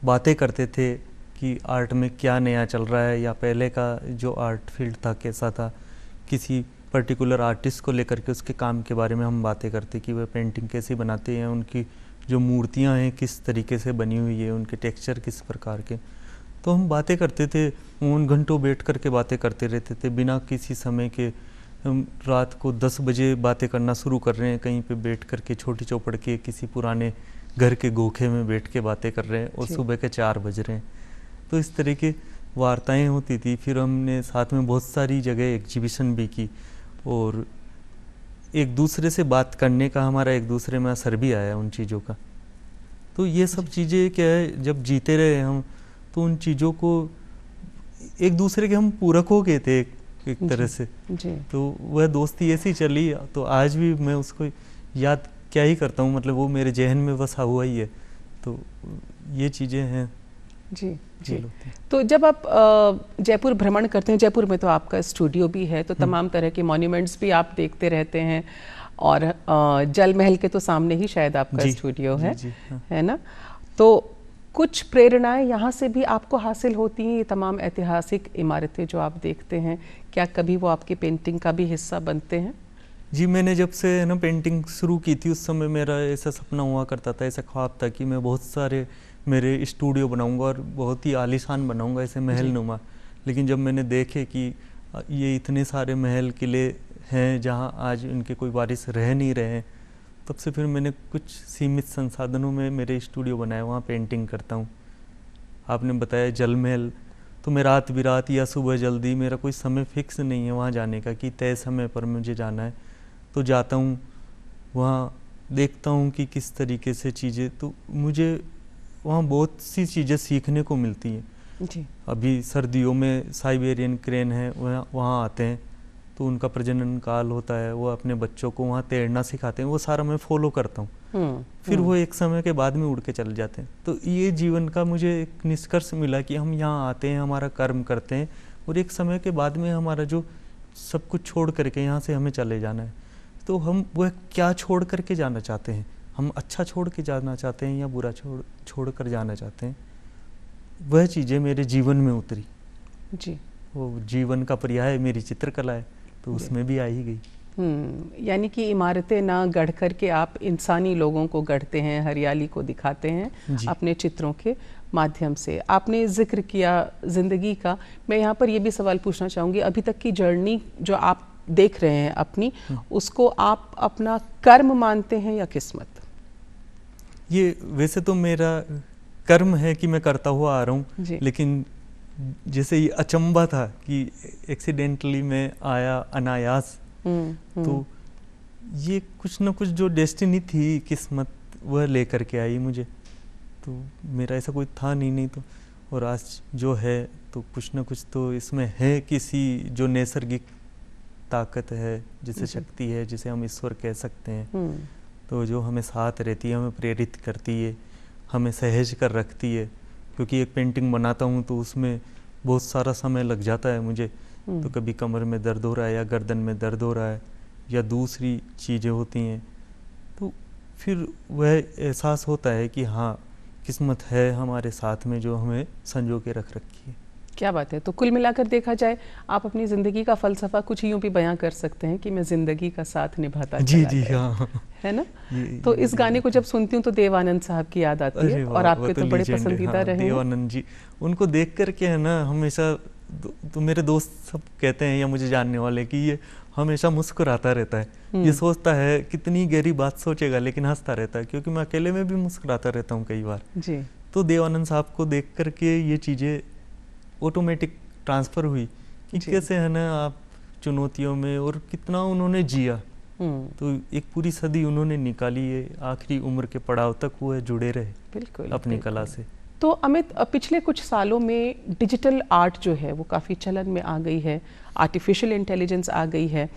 बातें करते थे कि आर्ट में क्या नया चल रहा है या पहले का जो आर्ट फील्ड था कैसा था, किसी पर्टिकुलर आर्टिस्ट को लेकर के उसके काम के बारे में हम बातें करते कि वह पेंटिंग कैसे बनाते हैं, उनकी जो मूर्तियां हैं किस तरीके से बनी हुई है, उनके टेक्सचर किस प्रकार के। तो हम बातें करते थे, उन घंटों बैठ कर के बातें करते रहते थे बिना किसी समय के। हम रात को 10 बजे बातें करना शुरू कर रहे हैं, कहीं पे बैठ कर के छोटी चौपड़ के किसी पुराने घर के गोखे में बैठ के बातें कर रहे हैं और सुबह के 4 बज रहे हैं। तो इस तरह की वार्ताएं होती थी। फिर हमने साथ में बहुत सारी जगह एग्जीबिशन भी की और एक दूसरे से बात करने का हमारा एक दूसरे में असर भी आया उन चीज़ों का। तो ये सब चीज़ें क्या है, जब जीते रहे हम तो उन चीज़ों को एक दूसरे के हम पूरक हो गए थे एक तरह से। तो वह दोस्ती ऐसी चली, तो आज भी मैं उसको याद क्या ही करता हूँ, मतलब वो मेरे जहन में बसा हुआ ही है। तो ये चीज़ें हैं। जी। तो जब आप जयपुर भ्रमण करते हैं, जयपुर में तो आपका स्टूडियो भी है, तो तमाम तरह के मॉन्यूमेंट्स भी आप देखते रहते हैं और जल महल के तो सामने ही शायद आपका स्टूडियो है ना? तो कुछ प्रेरणाएं यहाँ से भी आपको हासिल होती हैं, ये तमाम ऐतिहासिक इमारतें जो आप देखते हैं, क्या कभी वो आपकी पेंटिंग का भी हिस्सा बनते हैं? जी, मैंने जब से ना पेंटिंग शुरू की थी उस समय मेरा ऐसा सपना हुआ करता था, ऐसा ख्वाब था कि मैं बहुत सारे मेरे स्टूडियो बनाऊंगा और बहुत ही आलीशान बनाऊंगा, ऐसे महल नुमा। लेकिन जब मैंने देखे कि ये इतने सारे महल किले हैं जहाँ आज उनके कोई वारिस रह नहीं रहे हैं, तब से फिर मैंने कुछ सीमित संसाधनों में मेरे स्टूडियो बनाए, वहाँ पेंटिंग करता हूँ। आपने बताया जल महल, तो मैं रात बिरात या सुबह जल्दी, मेरा कोई समय फिक्स नहीं है वहाँ जाने का कि तय समय पर मुझे जाना है, तो जाता हूँ वहाँ, देखता हूँ कि किस तरीके से चीज़ें, तो मुझे वहाँ बहुत सी चीज़ें सीखने को मिलती हैं। जी। अभी सर्दियों में साइबेरियन क्रेन है, वहाँ आते हैं तो उनका प्रजनन काल होता है, वो अपने बच्चों को वहाँ तैरना सिखाते हैं, वो सारा मैं फॉलो करता हूँ। फिर वो एक समय के बाद में उड़ के चले जाते हैं। तो ये जीवन का मुझे एक निष्कर्ष मिला कि हम यहाँ आते हैं, हमारा कर्म करते हैं और एक समय के बाद में हमारा जो सब कुछ छोड़ करके यहाँ से हमें चले जाना है। तो हम वह क्या छोड़ करके जाना चाहते हैं, हम अच्छा छोड़ के जाना चाहते हैं या बुरा छोड़ कर जाना चाहते हैं, वह चीज़ें मेरे जीवन में उतरी। जी, वो जीवन का पर्याय मेरी चित्रकला है, तो उसमें भी आ ही गई। यानी कि इमारतें ना गढ़ करके आप इंसानी लोगों को गढ़ते हैं, हरियाली को दिखाते हैं अपने चित्रों के माध्यम से। आपने जिक्र किया ज़िंदगी का, मैं यहाँ पर ये भी सवाल पूछना चाहूँगी, अभी तक की जर्नी जो आप देख रहे हैं अपनी, उसको आप अपना कर्म मानते हैं या किस्मत? ये वैसे तो मेरा कर्म है कि मैं करता हुआ आ रहा हूँ, लेकिन जैसे ये अचंबा था कि एक्सीडेंटली मैं आया अनायास, तो ये कुछ ना कुछ जो डेस्टिनी थी, किस्मत, वह लेकर के आई मुझे। तो मेरा ऐसा कोई था नहीं तो, और आज जो है तो कुछ ना कुछ तो इसमें है, किसी जो नैसर्गिक ताकत है, जिसे शक्ति है, जिसे हम ईश्वर कह सकते हैं, तो जो हमें साथ रहती है, हमें प्रेरित करती है, हमें सहज कर रखती है। क्योंकि एक पेंटिंग बनाता हूँ तो उसमें बहुत सारा समय लग जाता है मुझे, तो कभी कमर में दर्द हो रहा है या गर्दन में दर्द हो रहा है या दूसरी चीज़ें होती हैं, तो फिर वह एहसास होता है कि हाँ, किस्मत है हमारे साथ में जो हमें संजो के रख रखी है। क्या बात है। तो कुल मिलाकर देखा जाए, आप अपनी ज़िंदगी का फ़लसफ़ा कुछ यूँ भी बयां कर सकते हैं कि मैं ज़िंदगी का साथ निभाता चला गया, हाँ, है ना? तो इस गाने को जब सुनती हूँ तो देवानंद साहब की याद आती है, और आपके तो बड़े पसंदीदा रहे। देवानंद जी, उनको देख करके है ना, हमेशा तो मेरे दोस्त सब कहते हैं या मुझे जानने वाले कि ये हमेशा मुस्कुराता रहता है। ये सोचता है कितनी गहरी बात सोचेगा, लेकिन हंसता रहता है, क्योंकि मैं अकेले में भी मुस्कुराता रहता हूँ कई बार जी। तो देवानंद साहब को देख करके ये चीज़ें ऑटोमेटिक ट्रांसफ़र हुई कि कैसे है ना आप चुनौतियों में, और कितना उन्होंने जिया। तो एक पूरी सदी उन्होंने निकाली है, आखिरी उम्र के पड़ाव तक वो जुड़े रहे बिल्कुल अपनी कला से। तो अमित, पिछले कुछ सालों में डिजिटल आर्ट जो है वो काफ़ी चलन में आ गई है, आर्टिफिशियल इंटेलिजेंस आ गई है,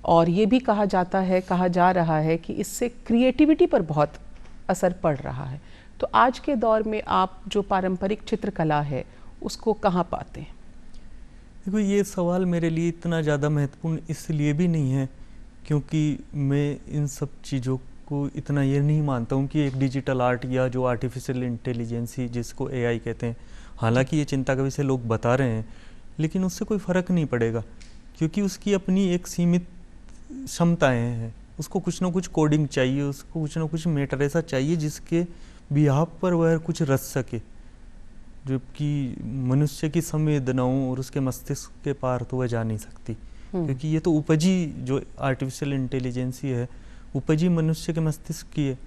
और ये भी कहा जा रहा है कि इससे क्रिएटिविटी पर बहुत असर पड़ रहा है। तो आज के दौर में आप जो पारंपरिक चित्रकला है उसको कहाँ पाते हैं? देखो, ये सवाल मेरे लिए इतना ज़्यादा महत्वपूर्ण इसलिए भी नहीं है क्योंकि मैं इन सब चीज़ों को इतना ये नहीं मानता हूँ कि एक डिजिटल आर्ट या जो आर्टिफिशियल इंटेलिजेंस जिसको एआई कहते हैं, हालांकि ये चिंता का विषय लोग बता रहे हैं, लेकिन उससे कोई फ़र्क नहीं पड़ेगा, क्योंकि उसकी अपनी एक सीमित क्षमताएँ हैं। उसको कुछ ना कुछ कोडिंग चाहिए, उसको कुछ ना कुछ मैटर ऐसा चाहिए जिसके बिहाफ पर वह कुछ रच सके, जबकि मनुष्य की संवेदनाओं और उसके मस्तिष्क के पार तो वह जा नहीं सकती, क्योंकि ये तो उपजी जो आर्टिफिशियल इंटेलिजेंस है, उपजी मनुष्य के मस्तिष्क की है,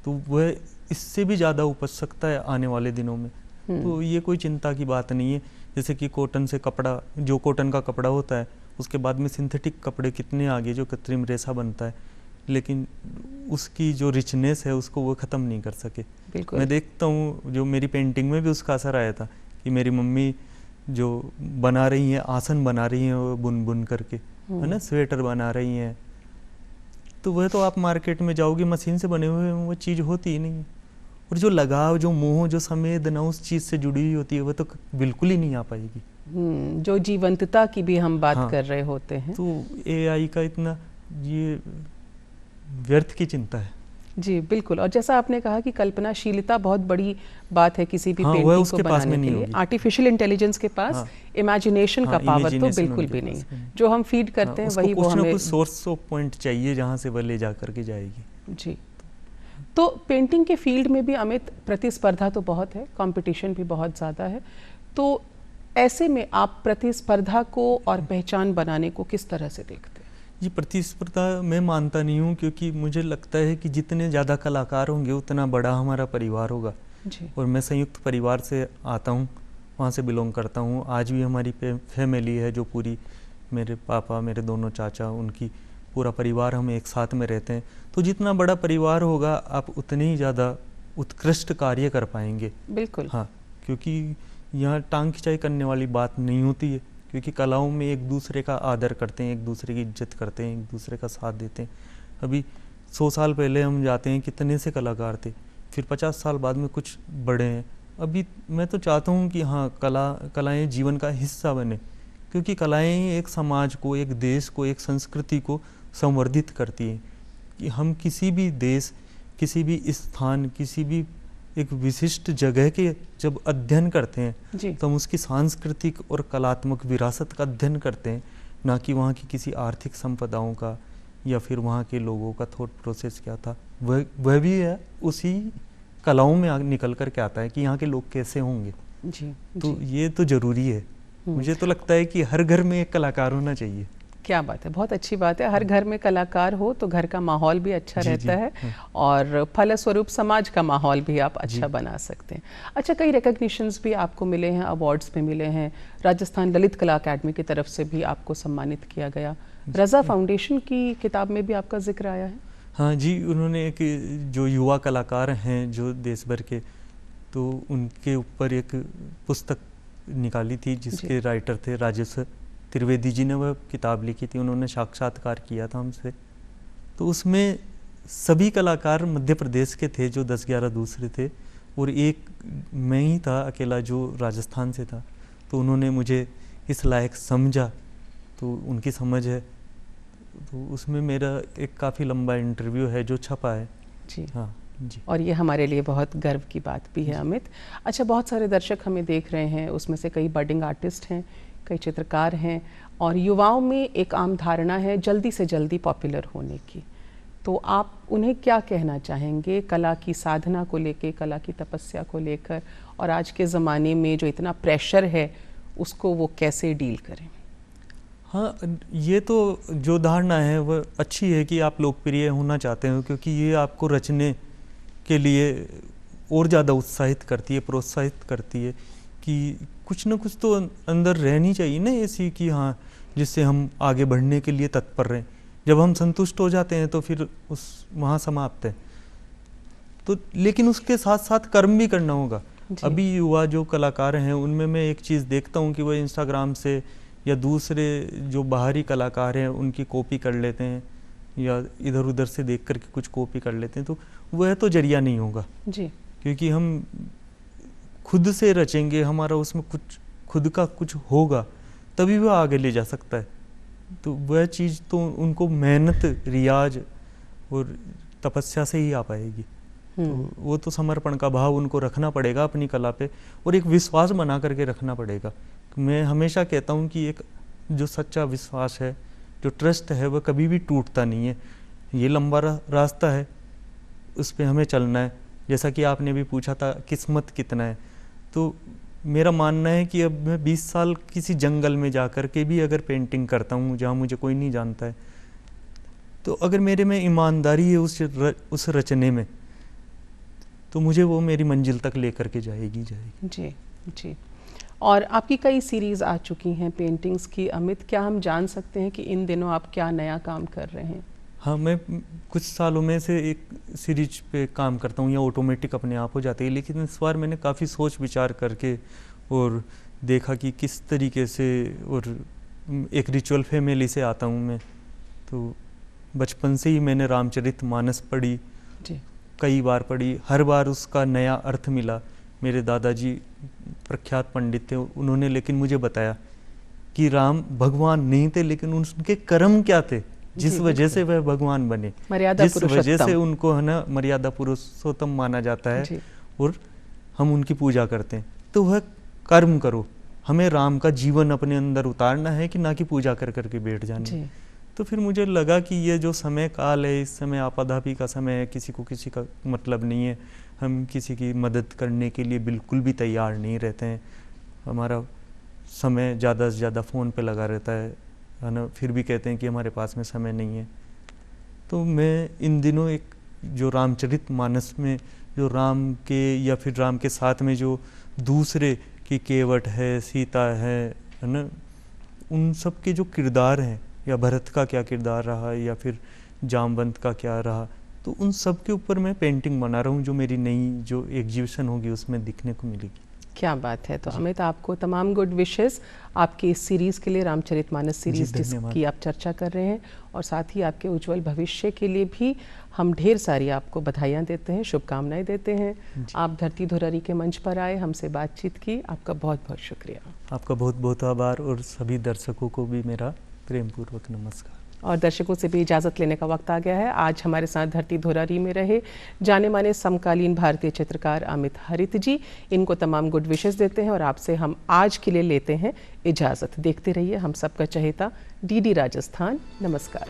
तो वह इससे भी ज़्यादा उपज सकता है आने वाले दिनों में। तो ये कोई चिंता की बात नहीं है। जैसे कि कॉटन से कपड़ा, जो कॉटन का कपड़ा होता है, उसके बाद में सिंथेटिक कपड़े कितने आगे जो कृत्रिम रेशा बनता है, लेकिन उसकी जो रिचनेस है उसको वो ख़त्म नहीं कर सके। मैं देखता हूँ, जो मेरी पेंटिंग में भी उसका असर आया था कि मेरी मम्मी जो बना रही हैं, आसन बना रही हैं वो बुन बुन करके, है ना, स्वेटर बना रही हैं, तो वह तो आप मार्केट में जाओगे, मशीन से बने हुए वो चीज़ होती ही नहीं। और जो लगाव, जो मोह, जो संवेदना उस चीज़ से जुड़ी हुई होती है, वह तो बिल्कुल ही नहीं आ पाएगी। जो जीवंतता की भी हम बात कर रहे होते हैं। तो एआई का इतना ये व्यर्थ की चिंता है। जी बिल्कुल। और जैसा आपने कहा कि कल्पनाशीलता बहुत बड़ी बात है किसी भी पेंटिंग को बनाने के लिए। आर्टिफिशियल इंटेलिजेंस के पास इमेजिनेशन का पावर तो बिल्कुल भी नहीं है। जो हम फीड करते हैं वही वो हमें, कुछ सोर्स ऑफ पॉइंट चाहिए जहाँ से वह ले जा करके जाएगी। जी। तो पेंटिंग के फील्ड में भी अमित, प्रतिस्पर्धा तो बहुत है, कंपटीशन भी बहुत ज़्यादा है, तो ऐसे में आप प्रतिस्पर्धा को और पहचान बनाने को किस तरह से देखते हैं? ये प्रतिस्पर्धा मैं मानता नहीं हूँ, क्योंकि मुझे लगता है कि जितने ज़्यादा कलाकार होंगे उतना बड़ा हमारा परिवार होगा। जी। और मैं संयुक्त परिवार से आता हूँ, वहाँ से बिलोंग करता हूँ। आज भी हमारी फैमिली है जो पूरी, मेरे पापा, मेरे दोनों चाचा, उनकी पूरा परिवार, हम एक साथ में रहते हैं। तो जितना बड़ा परिवार होगा आप उतने ही ज़्यादा उत्कृष्ट कार्य कर पाएंगे। बिल्कुल। हाँ, क्योंकि यहाँ टांग खिंचाई करने वाली बात नहीं होती है, क्योंकि कलाओं में एक दूसरे का आदर करते हैं, एक दूसरे की इज्जत करते हैं, एक दूसरे का साथ देते हैं। अभी 100 साल पहले हम जाते हैं, कितने से कलाकार थे, फिर 50 साल बाद में कुछ बड़े हैं। अभी मैं तो चाहता हूँ कि हाँ, कलाएं जीवन का हिस्सा बने, क्योंकि कलाएं एक समाज को, एक देश को, एक संस्कृति को संवर्धित करती हैं। कि हम किसी भी देश, किसी भी स्थान, किसी भी एक विशिष्ट जगह के जब अध्ययन करते हैं तो हम उसकी सांस्कृतिक और कलात्मक विरासत का अध्ययन करते हैं, ना कि वहाँ की किसी आर्थिक संपदाओं का या फिर वहाँ के लोगों का थॉट प्रोसेस क्या था। वह भी है उसी कलाओं में निकल कर के आता है कि यहाँ के लोग कैसे होंगे। जी, तो ये तो ज़रूरी है। मुझे तो लगता है कि हर घर में एक कलाकार होना चाहिए। क्या बात है, बहुत अच्छी बात है। हर घर में कलाकार हो तो घर का माहौल भी अच्छा रहता है और फलस्वरूप समाज का माहौल भी आप अच्छा बना सकते हैं। अच्छा, कई रिकॉग्निशंस भी आपको मिले हैं, अवार्ड्स भी मिले हैं। राजस्थान ललित कला अकेडमी की तरफ से भी आपको सम्मानित किया गया। रज़ा फाउंडेशन की किताब में भी आपका जिक्र आया है। हाँ जी, उन्होंने एक जो युवा कलाकार हैं जो देश भर के, तो उनके ऊपर एक पुस्तक निकाली थी जिसके राइटर थे राजेश त्रिवेदी जी ने वह किताब लिखी थी। उन्होंने साक्षात्कार किया था हमसे, तो उसमें सभी कलाकार मध्य प्रदेश के थे जो 10-11 दूसरे थे और एक मैं ही था अकेला जो राजस्थान से था। तो उन्होंने मुझे इस लायक समझा, तो उनकी समझ है। तो उसमें मेरा एक काफ़ी लंबा इंटरव्यू है जो छपा है जी। हाँ जी, और ये हमारे लिए बहुत गर्व की बात भी है अमित। अच्छा, बहुत सारे दर्शक हमें देख रहे हैं, उसमें से कई बडिंग आर्टिस्ट हैं, कई चित्रकार हैं और युवाओं में एक आम धारणा है जल्दी से जल्दी पॉपुलर होने की। तो आप उन्हें क्या कहना चाहेंगे कला की साधना को लेकर, कला की तपस्या को लेकर, और आज के ज़माने में जो इतना प्रेशर है उसको वो कैसे डील करें? हाँ, ये तो जो धारणा है वह अच्छी है कि आप लोकप्रिय होना चाहते हो, क्योंकि ये आपको रचने के लिए और ज़्यादा उत्साहित करती है, प्रोत्साहित करती है कि कुछ ना कुछ तो अंदर रहनी चाहिए ना ऐसी कि हाँ, जिससे हम आगे बढ़ने के लिए तत्पर रहें। जब हम संतुष्ट हो जाते हैं तो फिर उस वहाँ समाप्त है। तो लेकिन उसके साथ साथ कर्म भी करना होगा। अभी युवा जो कलाकार हैं उनमें मैं एक चीज़ देखता हूँ कि वह इंस्टाग्राम से या दूसरे जो बाहरी कलाकार हैं उनकी कॉपी कर लेते हैं या इधर उधर से देख कर के कुछ कॉपी कर लेते हैं, तो वह तो जरिया नहीं होगा जी। क्योंकि हम खुद से रचेंगे, हमारा उसमें कुछ खुद का कुछ होगा तभी वह आगे ले जा सकता है। तो वह चीज़ तो उनको मेहनत, रियाज और तपस्या से ही आ पाएगी। तो वो तो समर्पण का भाव उनको रखना पड़ेगा अपनी कला पे और एक विश्वास बना करके रखना पड़ेगा। मैं हमेशा कहता हूँ कि एक जो सच्चा विश्वास है, जो ट्रस्ट है, वह कभी भी टूटता नहीं है। ये लंबा रास्ता है, उस पर हमें चलना है। जैसा कि आपने भी पूछा था किस्मत कितना है, तो मेरा मानना है कि अब मैं 20 साल किसी जंगल में जा कर के भी अगर पेंटिंग करता हूँ जहाँ मुझे कोई नहीं जानता है, तो अगर मेरे में ईमानदारी है उस रचने में, तो मुझे वो मेरी मंजिल तक लेकर के जाएगी। जी जी। और आपकी कई सीरीज़ आ चुकी हैं पेंटिंग्स की अमित, क्या हम जान सकते हैं कि इन दिनों आप क्या नया काम कर रहे हैं? हाँ, मैं कुछ सालों में से एक सीरीज पे काम करता हूँ या ऑटोमेटिक अपने आप हो जाती है, लेकिन इस बार मैंने काफ़ी सोच विचार करके और देखा कि किस तरीके से, और एक रिचुअल फैमिली से आता हूँ मैं, तो बचपन से ही मैंने रामचरितमानस पढ़ी जी। कई बार पढ़ी, हर बार उसका नया अर्थ मिला। मेरे दादाजी प्रख्यात पंडित थे, उन्होंने लेकिन मुझे बताया कि राम भगवान नहीं थे, लेकिन उनके कर्म क्या थे जिस वजह से वह भगवान बने, जिस वजह से उनको है ना मर्यादा पुरुषोत्तम माना जाता है और हम उनकी पूजा करते हैं। तो वह कर्म करो, हमें राम का जीवन अपने अंदर उतारना है कि ना कि पूजा कर करके बैठ जाना। तो फिर मुझे लगा कि ये जो समय काल है, इस समय आपाधापी का समय है, किसी को किसी का मतलब नहीं है, हम किसी की मदद करने के लिए बिल्कुल भी तैयार नहीं रहते हैं। हमारा समय ज़्यादा से ज़्यादा फ़ोन पे लगा रहता है ना, फिर भी कहते हैं कि हमारे पास में समय नहीं है। तो मैं इन दिनों एक जो रामचरितमानस में जो राम के या फिर राम के साथ में जो दूसरे की केवट है, सीता है ना, उन सब के जो किरदार हैं, या भरत का क्या किरदार रहा या फिर जामवंत का क्या रहा, तो उन सब के ऊपर मैं पेंटिंग बना रहा हूँ जो मेरी नई जो एग्जीबिशन होगी उसमें दिखने को मिलेगी। क्या बात है। तो अमित, आपको तमाम गुड विशेस आपकी इस सीरीज़ के लिए, रामचरितमानस सीरीज़ जिसकी आप चर्चा कर रहे हैं, और साथ ही आपके उज्जवल भविष्य के लिए भी हम ढेर सारी आपको बधाइयाँ देते हैं, शुभकामनाएं देते हैं। आप धरती धुरारी के मंच पर आए, हमसे बातचीत की, आपका बहुत बहुत शुक्रिया। आपका बहुत बहुत आभार और सभी दर्शकों को भी मेरा प्रेम पूर्वक नमस्कार। और दर्शकों से भी इजाज़त लेने का वक्त आ गया है। आज हमारे साथ धरती धुरारी में रहे जाने माने समकालीन भारतीय चित्रकार अमित हरित जी, इनको तमाम गुड विशेस देते हैं और आपसे हम आज के लिए लेते हैं इजाज़त। देखते रहिए हम सबका चहेता DD राजस्थान। नमस्कार।